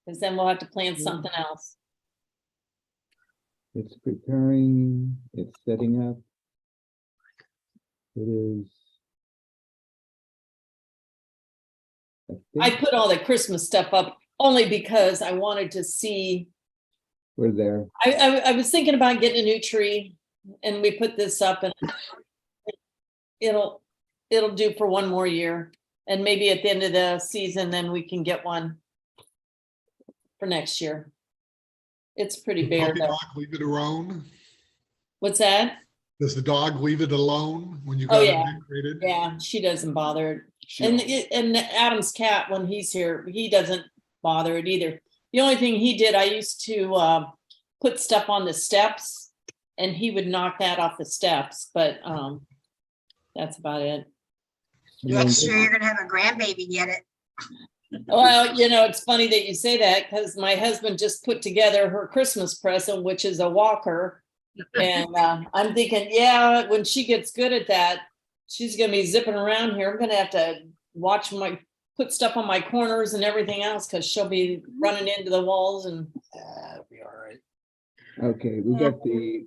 because then we'll have to plan something else. It's preparing, it's setting up. It is. I think put all the Christmas stuff up only because I wanted to see. we're there. I was thinking about getting a new tree, and we put this up, and it'll do for one more year, and maybe at the end of the season, then we can get one for next year. It's pretty bare Puppy though. dog leave it alone? What's that? Does the dog leave it alone when you Oh, got yeah. it decorated? Yeah, she doesn't bother. She And knows. and Adam's cat, when he's here, he doesn't bother it either. The only thing he did, I used to put stuff on the steps, and he would knock that off the steps, but that's about it. Next year, you're gonna have a grandbaby get it. Well, it's funny that you say that, because my husband just put together her Christmas present, which is a walker. And I'm thinking, yeah, when she gets good at that, she's gonna be zipping around here. I'm gonna have to put stuff on my corners and everything else, because she'll be running into the walls, and It'll be all right. Okay, we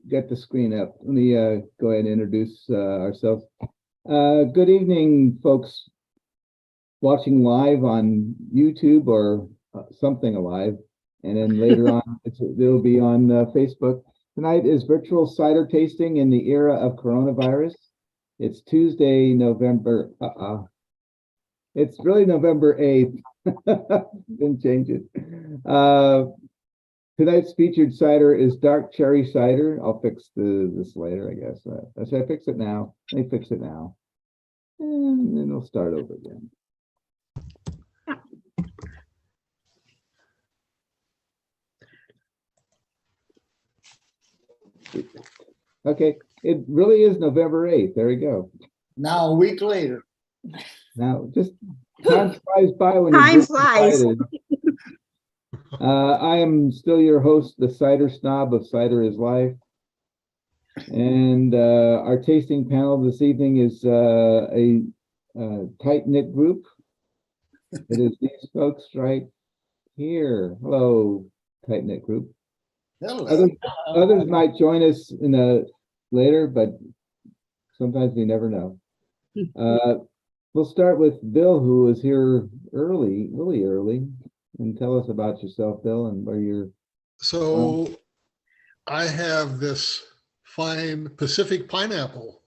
got the screen up. Let me go ahead and introduce ourselves. Good evening, folks watching live on YouTube or something alive, and then later on it'll be on Facebook. Tonight is virtual cider tasting in the era of coronavirus. It's Tuesday, November. It's really November 8th. Didn't change it. Tonight's featured cider is dark cherry cider. I'll fix this later, I guess. Should I fix it now? Let me fix it now. And then we'll start over again. Okay, it really is November 8th. There we go. Now, a week later. Now, just time flies by when Time you're flies. excited. I am still your host, the cider snob of Cider is Life. And our tasting panel this evening is a tight-knit group. It is these folks right here. Hello, tight-knit group. Hello. Others might join us later, but sometimes we never know. We'll start with Bill, who was here early, really early, and tell us about yourself, Bill, and where you're. So I have this fine Pacific pineapple.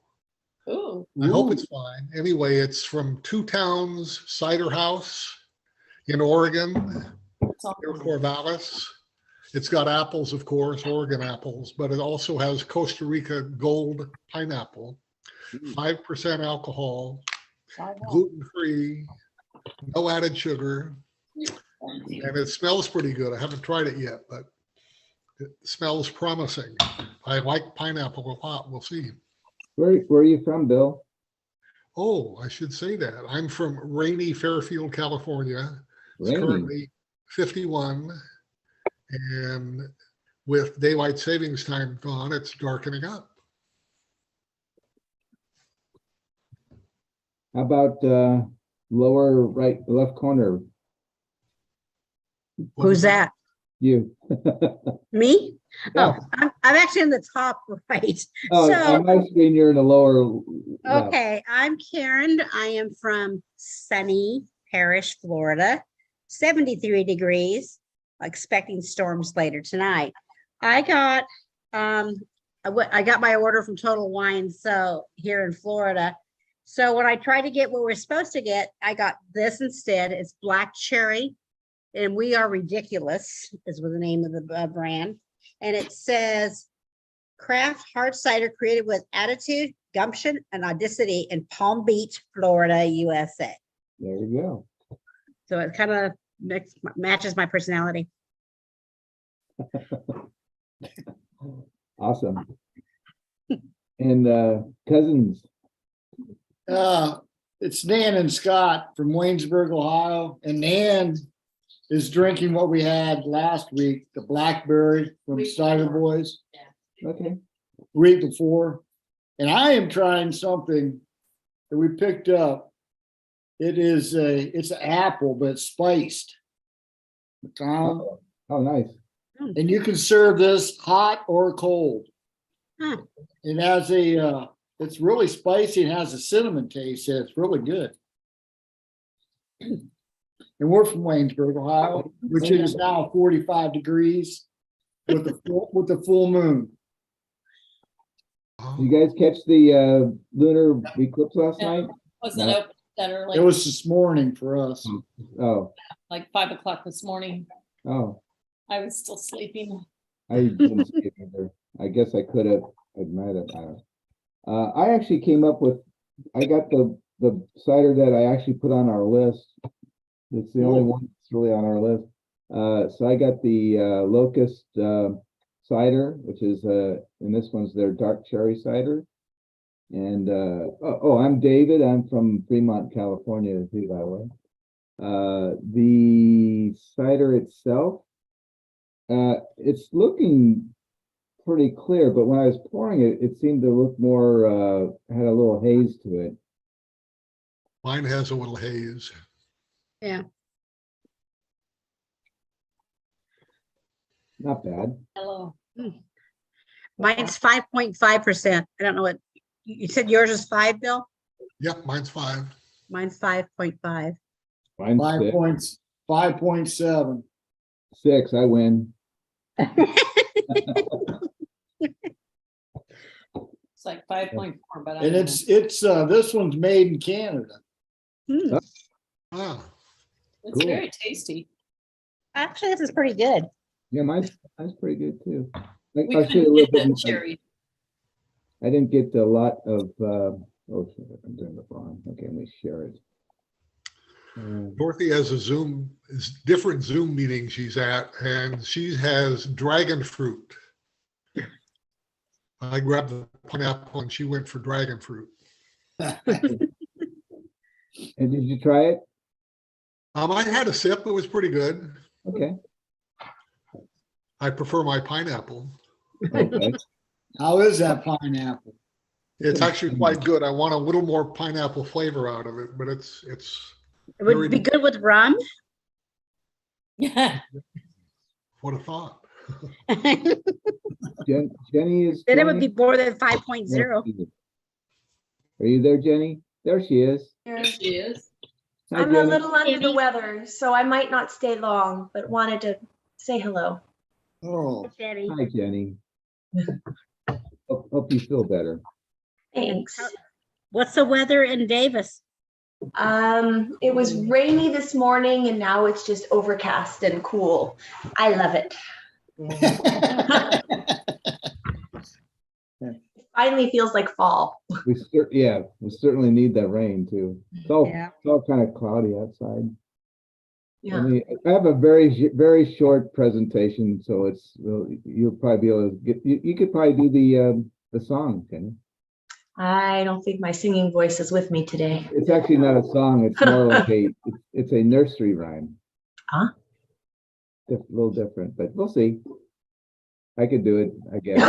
ooh, I hope it's fine. Anyway, it's from Two Towns Cider House in Oregon, that's all. near Corvallis. It's got apples, of course, Oregon apples, but it also has Costa Rica gold pineapple, 5% alcohol, gluten-free, no added sugar, and it smells pretty good. I haven't tried it yet, but it smells promising. I like pineapple a lot. We'll see. Where are you from, Bill? Oh, I should say that. I'm from rainy Fairfield, California. It's Rainy. currently 51, and with daylight savings time gone, it's darkening up. How about lower right, left corner? Who's that? You. Me? Yeah. Oh, I'm actually in the top right. Oh, So, on my screen, you're in the lower left. okay, I'm Karen. I am from sunny Parrish, Florida, 73 degrees, expecting storms later tonight. I got my order from Total Wine, so here in Florida. So when I tried to get what we're supposed to get, I got this instead. It's black cherry, and We Are Ridiculous is the name of the brand. And it says craft hard cider created with attitude, gumption, and audacity in Palm Beach, Florida, USA. There you go. So it kind of matches my personality. Awesome. And cousins. It's Nan and Scott from Waynesburg, Ohio, and Nan is drinking what we had last week, the blackberry from Week Cider before. Boys, Okay. week before. And I am trying something that we picked up. It's an apple, but it's spiced. Tom, Oh, nice. and you can serve this hot or cold. Huh. It has a, it's really spicy and has a cinnamon taste. So it's really good. And we're from Waynesburg, Ohio, which is now 45 degrees with the full moon. You guys catch the lunar eclipse last Yeah. night? Wasn't No. open that It early, was this morning for us. Oh, like 5 o'clock this morning. oh, I was still sleeping. I didn't see it either. I guess I could have, I might have, I don't know. I actually came up with, I got the cider that I actually put on our list. It's the only one that's really on our list. So I got the locust cider, which is and this one's their dark cherry cider. And I'm David. I'm from Fremont, California, too, by the way. The cider itself, it's looking pretty clear, but when I was pouring it, it seemed to look more had a little haze to it. Mine has a little haze. Yeah. Not bad. Hello. Mine's 5.5%. I don't know what, you said yours is 5, Bill? Yep, mine's 5. Mine's 5.5. Mine's 5.7. 6. I win. It's like 5.4, but I And don't it's this one's made in Canada. Hmm. Ah, It's cool. very tasty. Actually, this is pretty good. Yeah, mine's pretty good too. We I'll show you a couldn't little get bit. that cherry. I didn't get a lot of. Oh, shit, I'm doing the wrong. Okay, let me share it. Dorothy has different Zoom meetings she's at, and she has dragon fruit. I grabbed the pineapple and she went for dragon fruit. And did you try it? I had a sip. It was pretty good. Okay. I prefer my pineapple. Okay. How is that pineapple? It's actually quite good. I want a little more pineapple flavor out of it, but it's It Very would be good with rum. Yeah. what a thought. Jenny is. Then it would be joining? more than Yeah, 5.0. she is. Are you there, Jenny? There she is. There she is. Hi, I'm a Jenny. little under the Jenny. weather, so I might not stay long, but wanted to say hello. Oh, Jenny. Hi, Jenny. Hope you feel better. Thanks. What's the weather in Davis? It was rainy this morning and now it's just overcast and cool. I love it. It finally feels like fall. We certainly need that rain too. It's all kind of cloudy outside. Yeah. I have a very short presentation, so you'll probably be able to get. You could probably do the song, Jenny. I don't think my singing voice is with me today. It's actually not a song. It's more like it's a nursery rhyme. Huh? A little different, but we'll see. I could do it, I guess.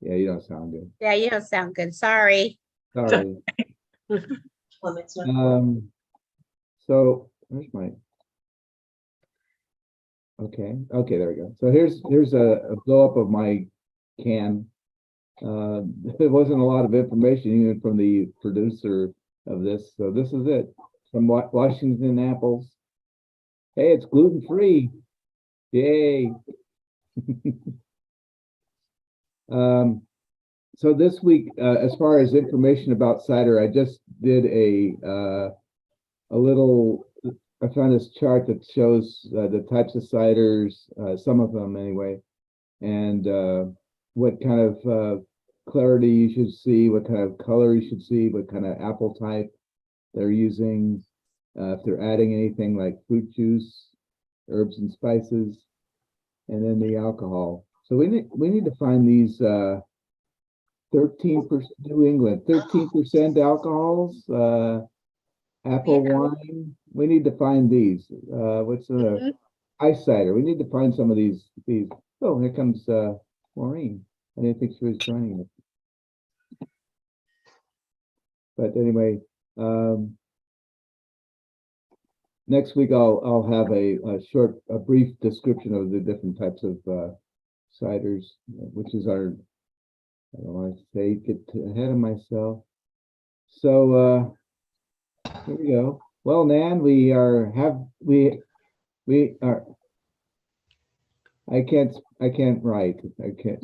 Yeah, you don't sound good. Yeah, you don't sound good. Sorry. Sorry. Well, it's not- So where's my? Okay, there we go. So here's a blow up of my can. There wasn't a lot of information even from the producer of this. So this is it from Washington Apples. Hey, it's gluten free. Yay. So this week, as far as information about cider, I just did a little. I found this chart that shows the types of ciders, some of them anyway, and what kind of clarity you should see, what kind of color you should see, what kind of apple type they're using, if they're adding anything like fruit juice, herbs and spices, and then the alcohol. So we need to find these 13% New England, 13% alcohols, apple wine. We need to find these. What's the ice cider? We need to find some of these. Oh, here comes Maureen. I didn't think she was joining us. But anyway, next week I'll have a brief description of the different types of ciders, which is our, I don't want to say get ahead of myself. So here we go. Well, Nan, we are I can't write. I guess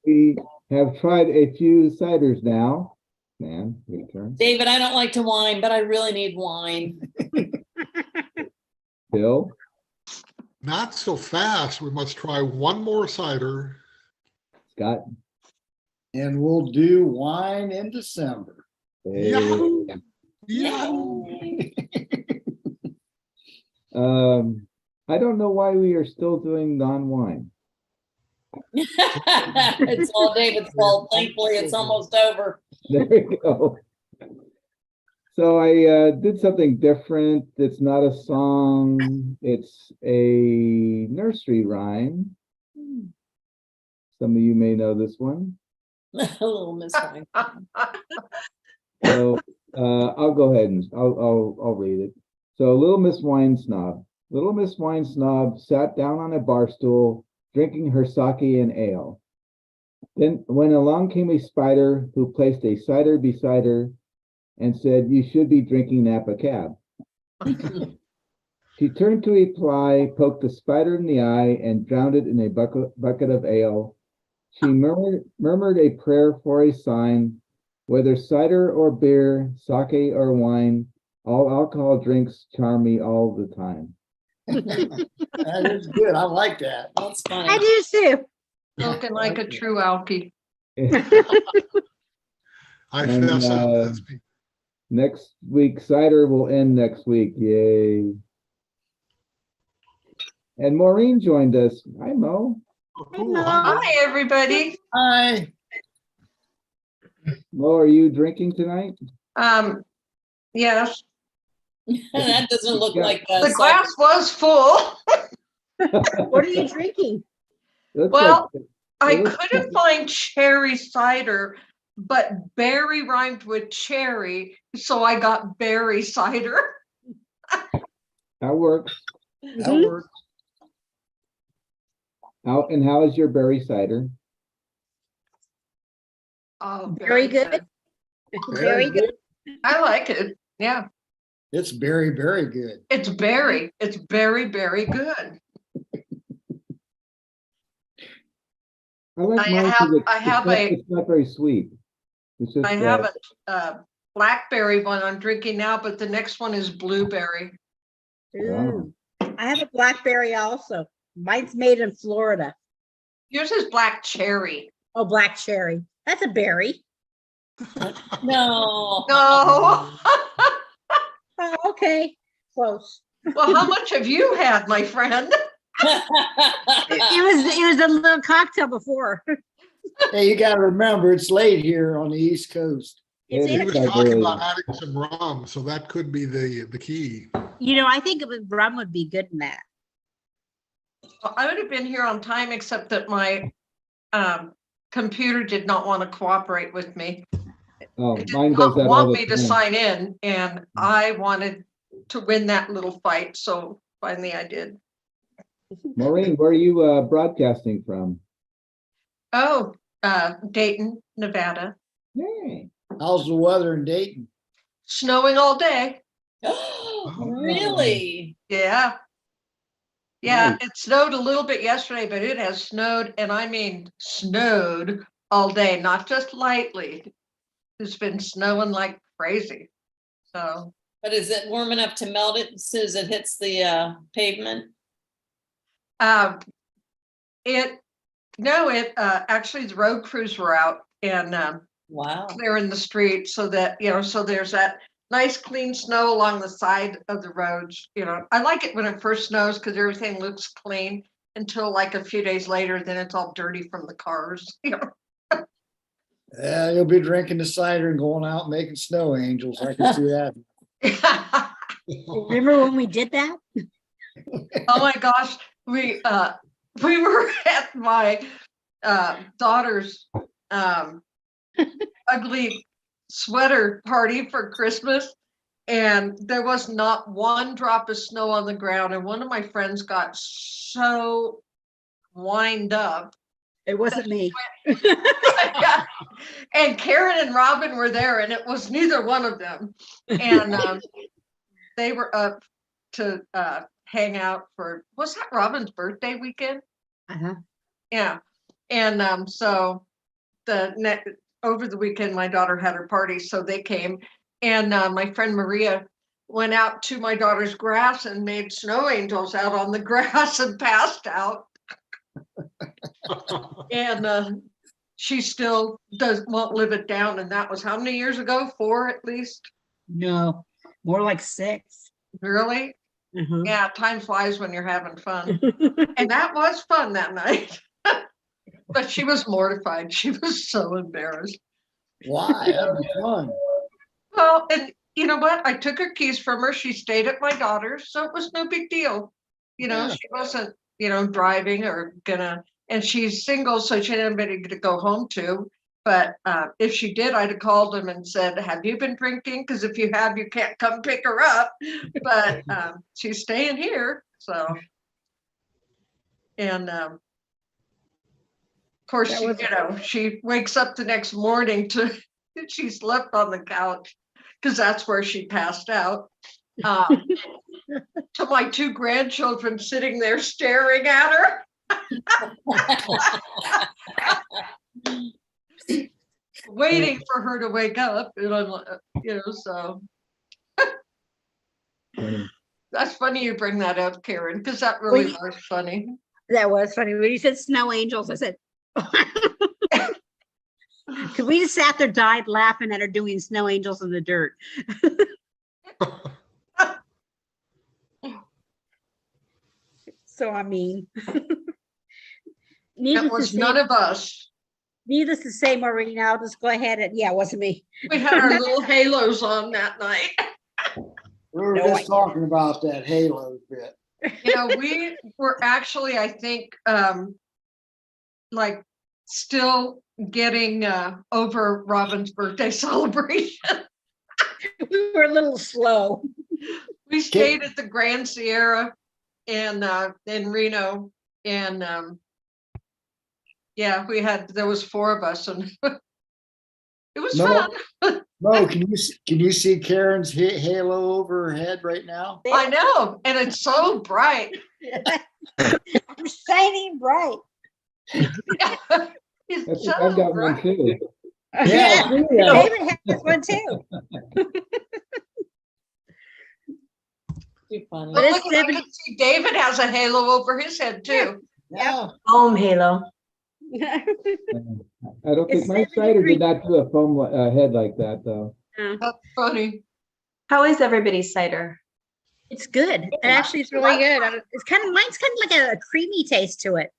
we have tried a few ciders now. Nan, your turn. David, I don't like to whine, but I really need wine. Bill, Not so fast. We must try one more cider. Scott. And we'll do wine in December. Yahoo! Yeah. I don't know why we are still doing non-wine. It's all David's fault. Thankfully, it's almost over. There we go. So I did something different. It's not a song. It's a nursery rhyme. Some of you may know this one. A little misfire. So I'll go ahead and I'll read it. So Little Miss Wine Snob. Little Miss Wine Snob sat down on a bar stool, drinking her sake and ale. Then when along came a spider who placed a cider beside her and said, "You should be drinking Napa Cab." She turned to reply, poked the spider in the eye, and drowned it in a bucket of ale. She murmured a prayer for a sign, whether cider or beer, sake or wine, all alcohol drinks charm me all the time. That is good. I like that. That's I funny. do too. Spoken like a true Alkie. I And, fess up. That's me. Next week, cider will end next week. Yay. And Maureen joined us. Hi, Mo. Oh, cool. Huh? Hi, everybody. Hi. Mo, are you drinking tonight? Yes, That doesn't look Yeah. like the glass was full. What are you drinking? Looks Well, like- I it looks couldn't find cherry cider, but berry rhymed with cherry, so I got berry cider. that works. That Mhm. works. How is your berry cider? Oh, Very good. Very good. I like it. Yeah, It's very, very good. it's berry. It's very, very good. I like I mine 'cause have- it's- I have it's not very sweet. It's just I have a blackberry one I'm drinking now, but the next one is blueberry. Ooh. I have a blackberry also. Mine's made in Florida. Yours is black cherry. Oh, black cherry. That's a berry. No. No. Oh, okay. Close. Well, how much have you had, my friend? It was a little cocktail before. Hey, you gotta remember, it's late here on the East Coast. It's It He in is was like talking early. about adding some rum, so that could be the key. I think it was rum would be good in that. I would have been here on time, except that my computer did not want to cooperate with me. Oh, It mine did does not that all want the me to time. sign in, and I wanted to win that little fight, so finally I did. Maureen, where are you broadcasting from? Oh, Dayton, Nevada. Hey, How's the weather in Dayton? Snowing all day. Really? Yeah. Yeah, Nice. it snowed a little bit yesterday, but it has snowed, and I mean snowed all day, not just lightly. It's been snowing like crazy. So, But is it warm enough to melt it as soon as it hits the pavement? actually the road crews were out and Wow. clearing the street so that, so there's that nice clean snow along the side of the roads. I like it when it first snows because everything looks clean until like a few days later, then it's all dirty from the cars. You'll be drinking the cider and going out and making snow angels. I can see that. Remember when we did that? Oh my gosh, we were at my daughter's ugly sweater party for Christmas, And there was not one drop of snow on the ground. And one of my friends got so wind up. It wasn't me. Yeah. And Karen and Robin were there, and it was neither one of them. And they were up to hang out for, was that Robin's birthday weekend? Uh-huh. Yeah. And so over the weekend, my daughter had her party, so they came. And my friend Maria went out to my daughter's grass and made snow angels out on the grass and passed out. And she still won't live it down. And that was how many years ago? 4 at least? No, more like 6. Really? Uh-huh. Yeah, time flies when you're having fun. And that was fun that night. But she was mortified. She was so embarrassed. Why? That'd be fun. Well, and you know what? I took her keys from her. She stayed at my daughter's, so it was no big deal. Yeah. She wasn't, driving or gonna, and she's single, so she had anybody to go home to. But if she did, I'd have called them and said, have you been drinking? Because if you have, you can't come pick her up. But she's staying here. So, and of course, she wakes up the next morning she slept on the couch because that's where she passed out. To my 2 grandchildren sitting there staring at her. Waiting for her to wake up, and I'm like, so. That's funny you bring that up, Karen, because that really was funny. That was funny. When you said snow angels, I said, because we just sat there, died laughing at her doing snow angels in the dirt. So, I mean, That was none of us. Needless to say, Maureen, I'll just go ahead and, yeah, it wasn't me. We had our little halos on that night. We were just talking about that halo bit. We were actually, I think, like still getting over Robin's birthday celebration. We were a little slow. We stayed at the Grand Sierra in Reno, and there was 4 of us, and it was fun. Mo, can you see Karen's halo over her head right now? I know, and it's so bright. I'm shining bright. It's so I've got one bright. too. Yeah. David has one too. Too funny. But it's Look, I can see David has a halo over his head too. Yeah. Foam halo. I don't think It's my 70 cider degrees. did not do a foam head like that though. That's funny. How is everybody's cider? It's good. It actually is really good. It's mine's kind of like a creamy taste to it.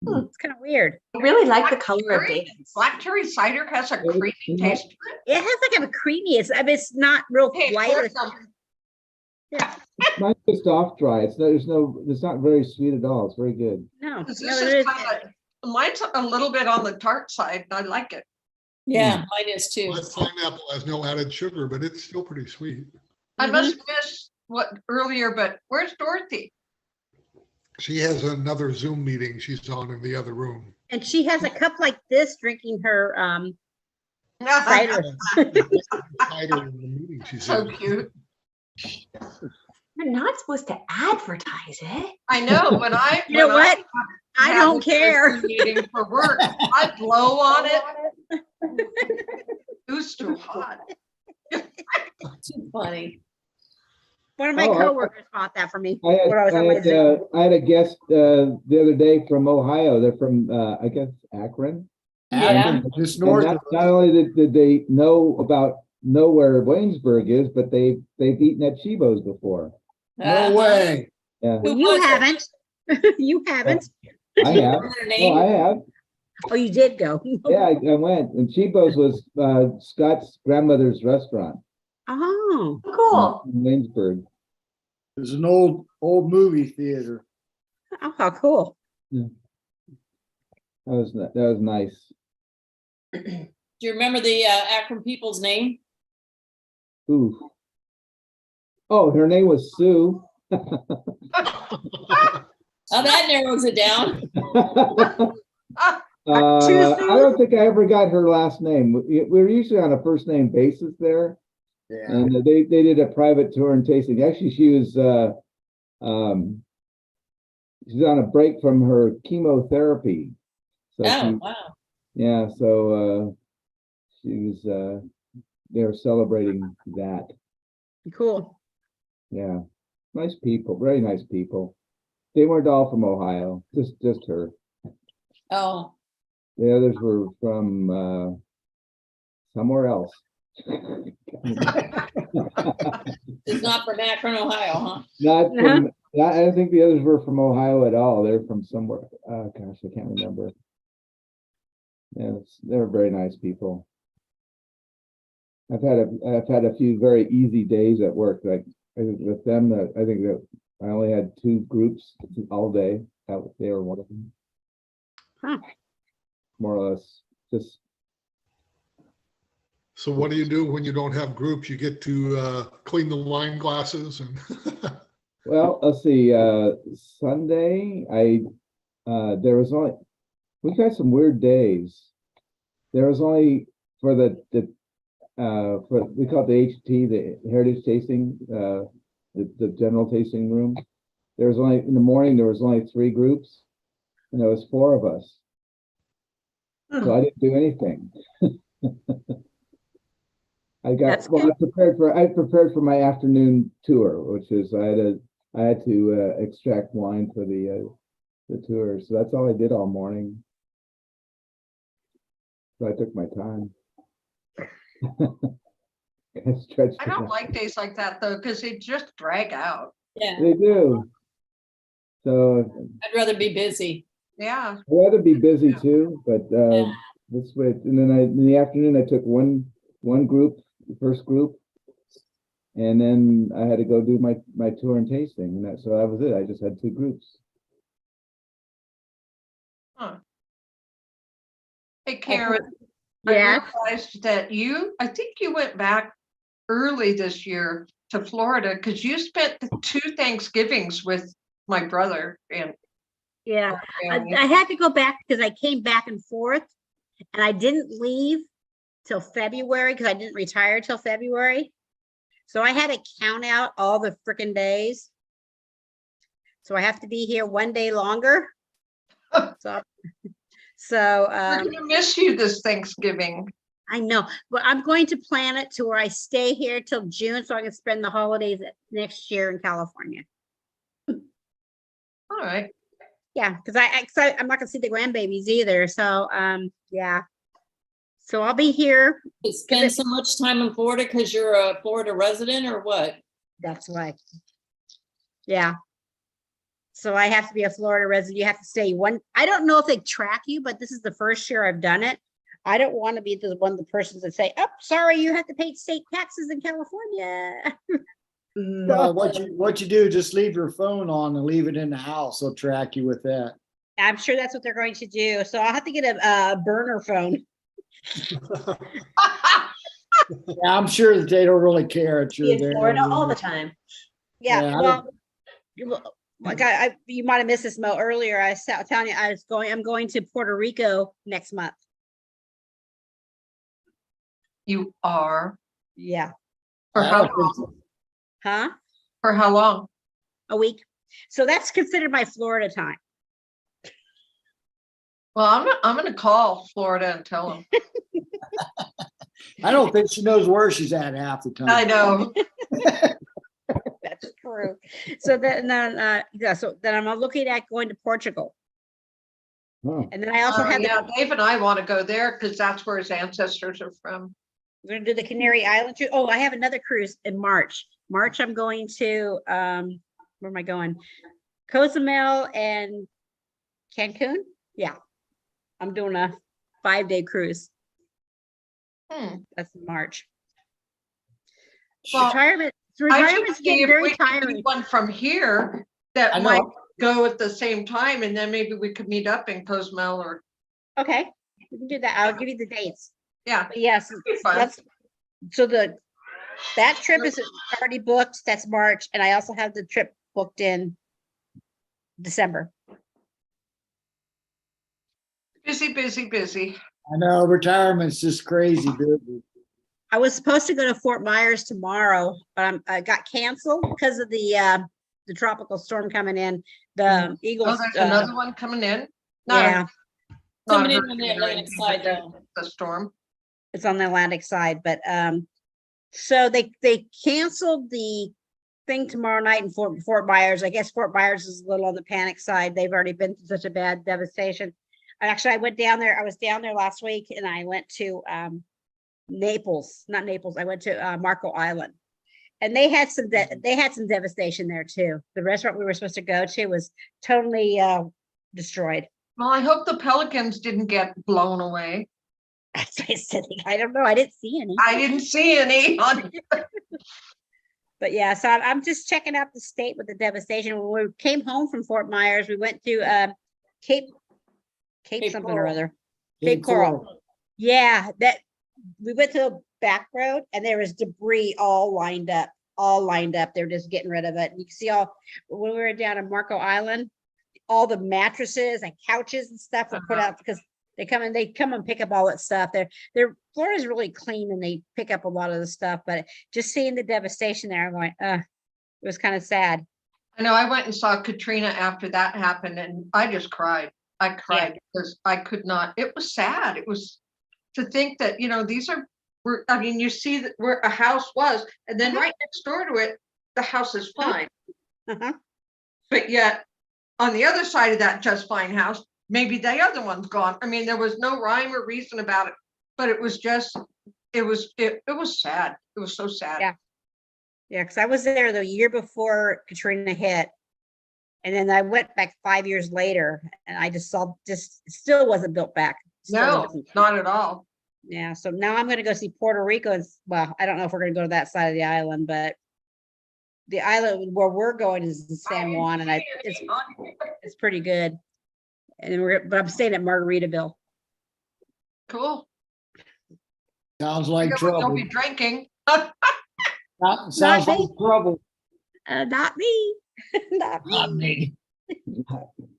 It's kind of weird. I really like the color of Black David's. Black cherry cider has a creamy taste to it. It has like a creamy. It's not real Hey, white. pour some. Mine's just off dry. It's not very sweet at all. It's very good. No, This no, is it is. kind of, mine's a little bit on the tart side, and I like it. Yeah, mine is too. That pineapple has no added sugar, but it's still pretty sweet. I must miss what earlier, but where's Dorothy? She has another Zoom meeting she's on in the other room. And she has a cup like this drinking her cider. Cider in the meeting, she So said. cute. You're not supposed to advertise it. I know, but You know what? I don't care. Meeting for work, I blow on it. Who's too hot? Too funny. One of my coworkers bought that for me. I had, when I was on my Zoom. I had a guest the other day from Ohio. They're from I guess Akron. Yeah. Just And north of not only did they know where Waynesburg is, but they've eaten at Chibo's before. No way. Yeah, Who You was it? haven't. You haven't. I have. Remember her No, name? I have. Oh, you did go. Yeah, I went. And Chibo's was Scott's grandmother's restaurant Oh, Cool. in Waynesburg. There's an old movie theater. oh, how cool. That was nice. Do you remember the Akron people's name? Ooh, Oh, her name was Sue. Oh, that narrows it down. I don't think I ever got her last name. We were usually on a first name basis there, Yeah. and they did a private tour and tasting. Actually, she's on a break from her chemotherapy. So Oh, wow. yeah, so she was they were celebrating that. Cool. Yeah, nice people, very nice people. They weren't all from Ohio, just her. Oh, The others were from somewhere else. it's not from Akron, Ohio, huh? Not Uh-huh. from, I don't think the others were from Ohio at all. They're from somewhere. Gosh, I can't remember. Yeah, they're very nice people. I've had a few very easy days at work. Like with them, I think that I only had 2 groups all day. They were one of them. Huh. More or less, just So what do you do when you don't have groups? You get to clean the wine glasses and well. Let's see. Sunday, there was only we've had some weird days. There was only for for we call it the HT, the Heritage Tasting, the general tasting room. There was only in the morning. There was only 3 groups, and there was 4 of us. So I didn't do anything. That's I prepared for my afternoon tour, which is I had to extract wine for the tour. So that's all I did all morning. So I took my time. I don't like days like that though, because they just drag out. Yeah, They do. So I'd rather be busy. Yeah. I'd rather be busy too, but Yeah. this way. And then in the afternoon I took one group, the first group, and then I had to go do my tour and tasting, and so that was it. I just had 2 groups. Huh. Hey, Karen, I Yeah. realized that I think you went back early this year to Florida because you spent the 2 Thanksgivings with my brother and Yeah. family. I had to go back because I came back and forth and I didn't leave till February because I didn't retire till February. So I had to count out all the freaking days. So I have to be here one day longer. So We're gonna miss you this Thanksgiving. I know, but I'm going to plan it to where I stay here till June so I can spend the holidays next year in California. All right. Yeah, because I'm not gonna see the grandbabies either. So yeah. So I'll be here. You spend so much time in Florida because you're a Florida resident or what? That's why. Yeah. So I have to be a Florida resident. You have to stay one. I don't know if they track you, but this is the first year I've done it. I don't want to be one of the persons that say, "Oh, sorry, you have to pay state taxes in California." No, what you do, just leave your phone on and leave it in the house. They'll track you with that. I'm sure that's what they're going to do. So I'll have to get a burner phone. Yeah, I'm sure that they don't really care that Be you're in there. Florida all the time. Yeah. Yeah, I Well, like you might have missed this, Mo. Earlier, I was telling you I'm going to Puerto Rico next month. You are. Yeah. For I how don't think long? so. Huh? For how long? A week. So that's considered my Florida time. Well, I'm gonna call Florida and tell them. I don't think she knows where she's at half the time. I know. That's true. So then, yeah. So then I'm looking at going to Portugal, Oh, and then I also have Yeah, Dave and I want to go there because that's where his ancestors are from. we're gonna do the Canary Island cruise. Oh, I have another cruise in March. March, I'm going to where am I going? Cozumel and Cancun. Yeah, I'm doing a 5-day cruise. That's in March. Well, Retirement's getting if very we can do tiring. one from here that I might know. go at the same time, and then maybe we could meet up in Cozumel or, Okay, we can do that. I'll give you the dates. yeah. But yes, be fun. that's so the That trip is already booked. That's March. And I also have the trip booked in December. Busy, busy, busy. I know retirement's just crazy, busy. I was supposed to go to Fort Myers tomorrow, but I got canceled because of the tropical storm coming in. The Oh, Eagles, there's another one coming in? Not a- yeah, not Coming in on hurricane the or Atlantic anything, side but there's though. The storm. it's on the Atlantic side, but so they canceled the thing tomorrow night in Fort Myers. I guess Fort Myers is a little on the panic side. They've already been through such a bad devastation. Actually, I went down there. I was down there last week, and I went to Naples, not Naples. I went to Marco Island, and they had some devastation there too. The restaurant we were supposed to go to was totally destroyed. Well, I hope the Pelicans didn't get blown away. I said, I don't know. I didn't see any. I didn't see any on. But yeah, so I'm just checking out the state with the devastation. When we came home from Fort Myers, we went to Cape Cape something or Coral. other. Cape Coral. Yeah, that we went to the back road and there was debris all lined up. They're just getting rid of it. And you can see when we were down in Marco Island, all the mattresses and couches and stuff were put out because they come and pick up all that stuff. Their floor is really clean and they pick up a lot of the stuff, but just seeing the devastation there, I'm going, it was kind of sad. I know I went and saw Katrina after that happened and I just cried. I cried because I could not, it was sad. It was to think that, these are, I mean, you see that where a house was, and then right next door to it, the house is fine. Uh-huh. But yet, on the other side of that just fine house, maybe the other one's gone. I mean, there was no rhyme or reason about it, but it was just, it was sad. It was so sad. Yeah. Yeah, because I was there the year before Katrina hit. And then I went back 5 years later and I just saw still wasn't built back. Still No, wasn't. not at all. Yeah, so now I'm going to go see Puerto Rico. Well, I don't know if we're going to go to that side of the island, but the island where we're going is in San Juan, and it's pretty good. And but I'm staying at Margaritaville. Cool. Sounds like Don't trouble. be drinking. Sounds like me. trouble. Not me. Not me. Not me.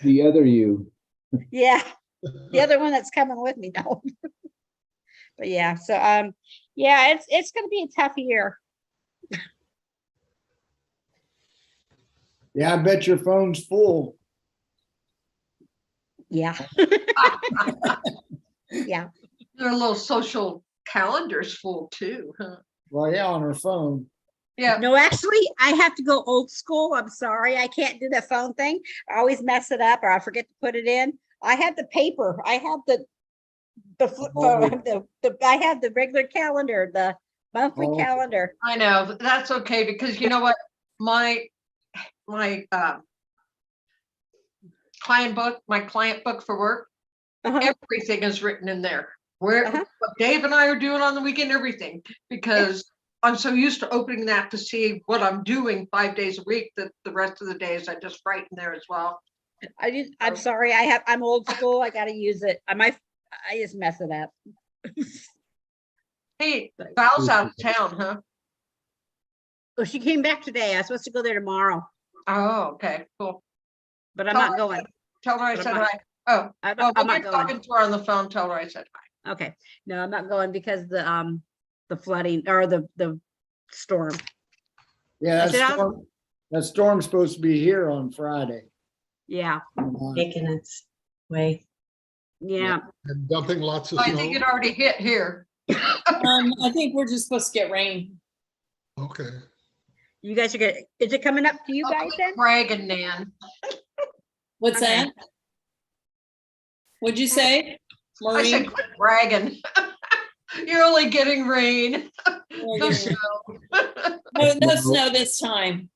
The other you. Yeah, the other one that's coming with me now. But yeah, so yeah, it's going to be a tough year. Yeah, I bet your phone's full. Yeah. Yeah. Their little social calendars full too. Huh? Well, yeah, on her phone. Yeah. No, actually, I have to go old school. I'm sorry. I can't do the phone thing. I always mess it up or I forget to put it in. I have the paper. I have the flip phone. I have the regular calendar, the monthly calendar. I know, but that's okay because you know what? My client book for work, everything is written in there. What Dave and I are doing on the weekend, everything, because I'm so used to opening that to see what I'm doing 5 days a week that the rest of the days I just write in there as well. I'm sorry. I'm old school. I got to use it. I just mess it up. Hey, Val's out of town, huh? Oh, she came back today. I was supposed to go there tomorrow, Oh, okay, cool. but I'm not going. Tell her I But said I'm hi. Oh, I'm well, not when you're going. talking to her on the phone, tell her I said hi. Okay. No, I'm not going because the flooding or the storm. Yeah, I said, that storm's supposed to be here on Friday. Yeah. Making its way. Yeah. And dumping lots of I think it snow. already hit here. I think we're just supposed to get rain. Okay. You guys are good. Is it coming up to you Oh, guys quit then? bragging, Nan. What's Okay. that? What'd you say, I said, Maureen? quit bragging. You're only getting rain. Well, No you're- snow. No snow this time.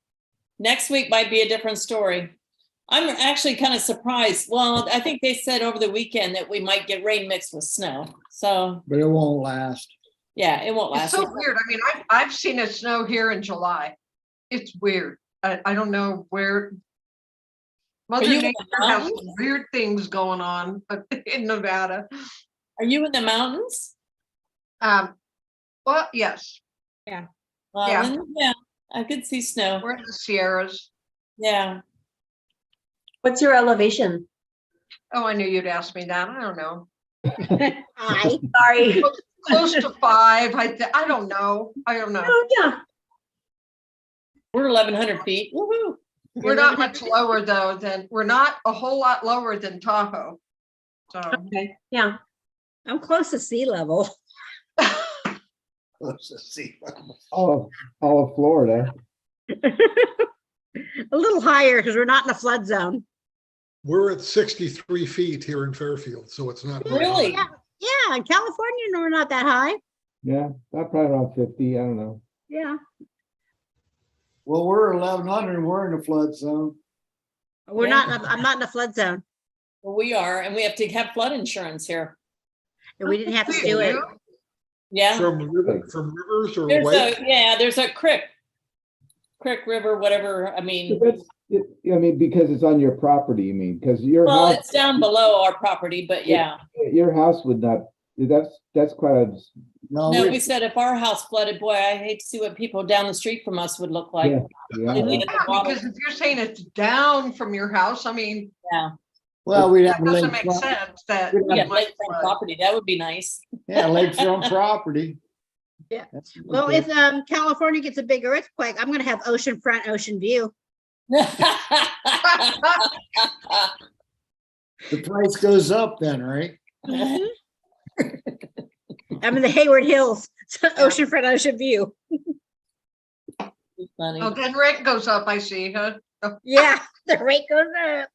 Next week might be a different story. I'm actually kind of surprised. Well, I think they said over the weekend that we might get rain mixed with snow. So But it won't last. yeah, it won't It's last. so weird. I mean, I've seen it snow here in July. It's weird. I don't know where. Mother you in Nature the has mountains? some weird things going on in Nevada. Are you in the mountains? Well, yes, Well, Yeah. then, yeah, I could see snow. we're in the Sierras. Yeah. What's your elevation? Oh, I knew you'd ask me that. I don't know. Hi. Sorry. Close to 5. I don't know. I don't know. Oh, yeah. We're 1,100 feet. Woohoo. We're not much lower though we're not a whole lot lower than Tahoe. So Okay. Yeah. I'm close to sea level. Let's see. All of Florida. A little higher because we're not in the flood zone. We're at 63 feet here in Fairfield, so it's not. very Really? high. Yeah, in California, no, we're not that high. Yeah, about probably around 50. I don't know. Yeah. Well, we're 1,100, we're in the flood zone. We're Yeah. not, I'm not in the flood zone. Well, we are, and we have to have flood insurance here. And we didn't have to Do do it. you? Yeah. From rivers or There's lakes? there's a creek, river, whatever. I mean, I mean, because it's on your property, you mean, because your well, house, it's down below our property, but yeah. your house would not, that's quite a, No, No, we- we said if our house flooded, boy, I hate to see what people down the street from us would look like. yeah. Yeah, They'd be right. at the Yeah, bottom. because if you're saying it's down from your house, I mean, well, we'd have that doesn't make lakefront, sense that. We'd We it got might lakefront flood. property. That would be nice. yeah, lakefront property. Yeah. That's Well, okay. if California gets a big earthquake, I'm gonna have oceanfront, ocean view. The price goes up then, right? I'm in the Hayward Hills, so oceanfront, ocean view. Funny. Oh, then rent goes up, I see, huh? Yeah, the rate goes up.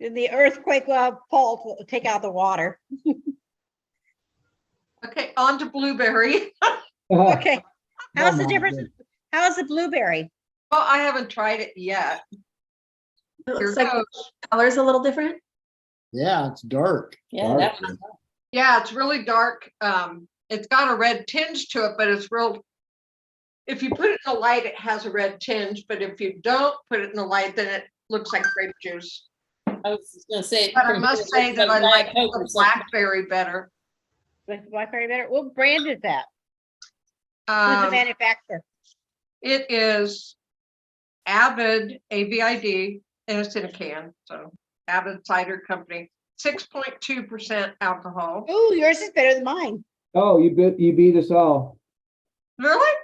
And the earthquake fault will take out the water. Okay, on to blueberry. Okay. How's the my difference? goodness. How's the blueberry? Well, I haven't tried it yet. It Here looks like the goes. color's a little different. Yeah, it's dark. Yeah, that was Yeah, it's really dark. It's got a red tinge to it, but it's real. If you put it in the light, it has a red tinge, but if you don't put it in the light, then it looks like grape juice. I was just gonna say. But I from must here, say it's that I like Diet Coke or the something. blackberry better. Like blackberry better? What brand is that? Who's the Um, manufacturer? It is Avid, AVID, and it's in a can, so Avid Cider Company, 6.2% alcohol. Oh, yours is better than mine. Oh, you beat us all. Really?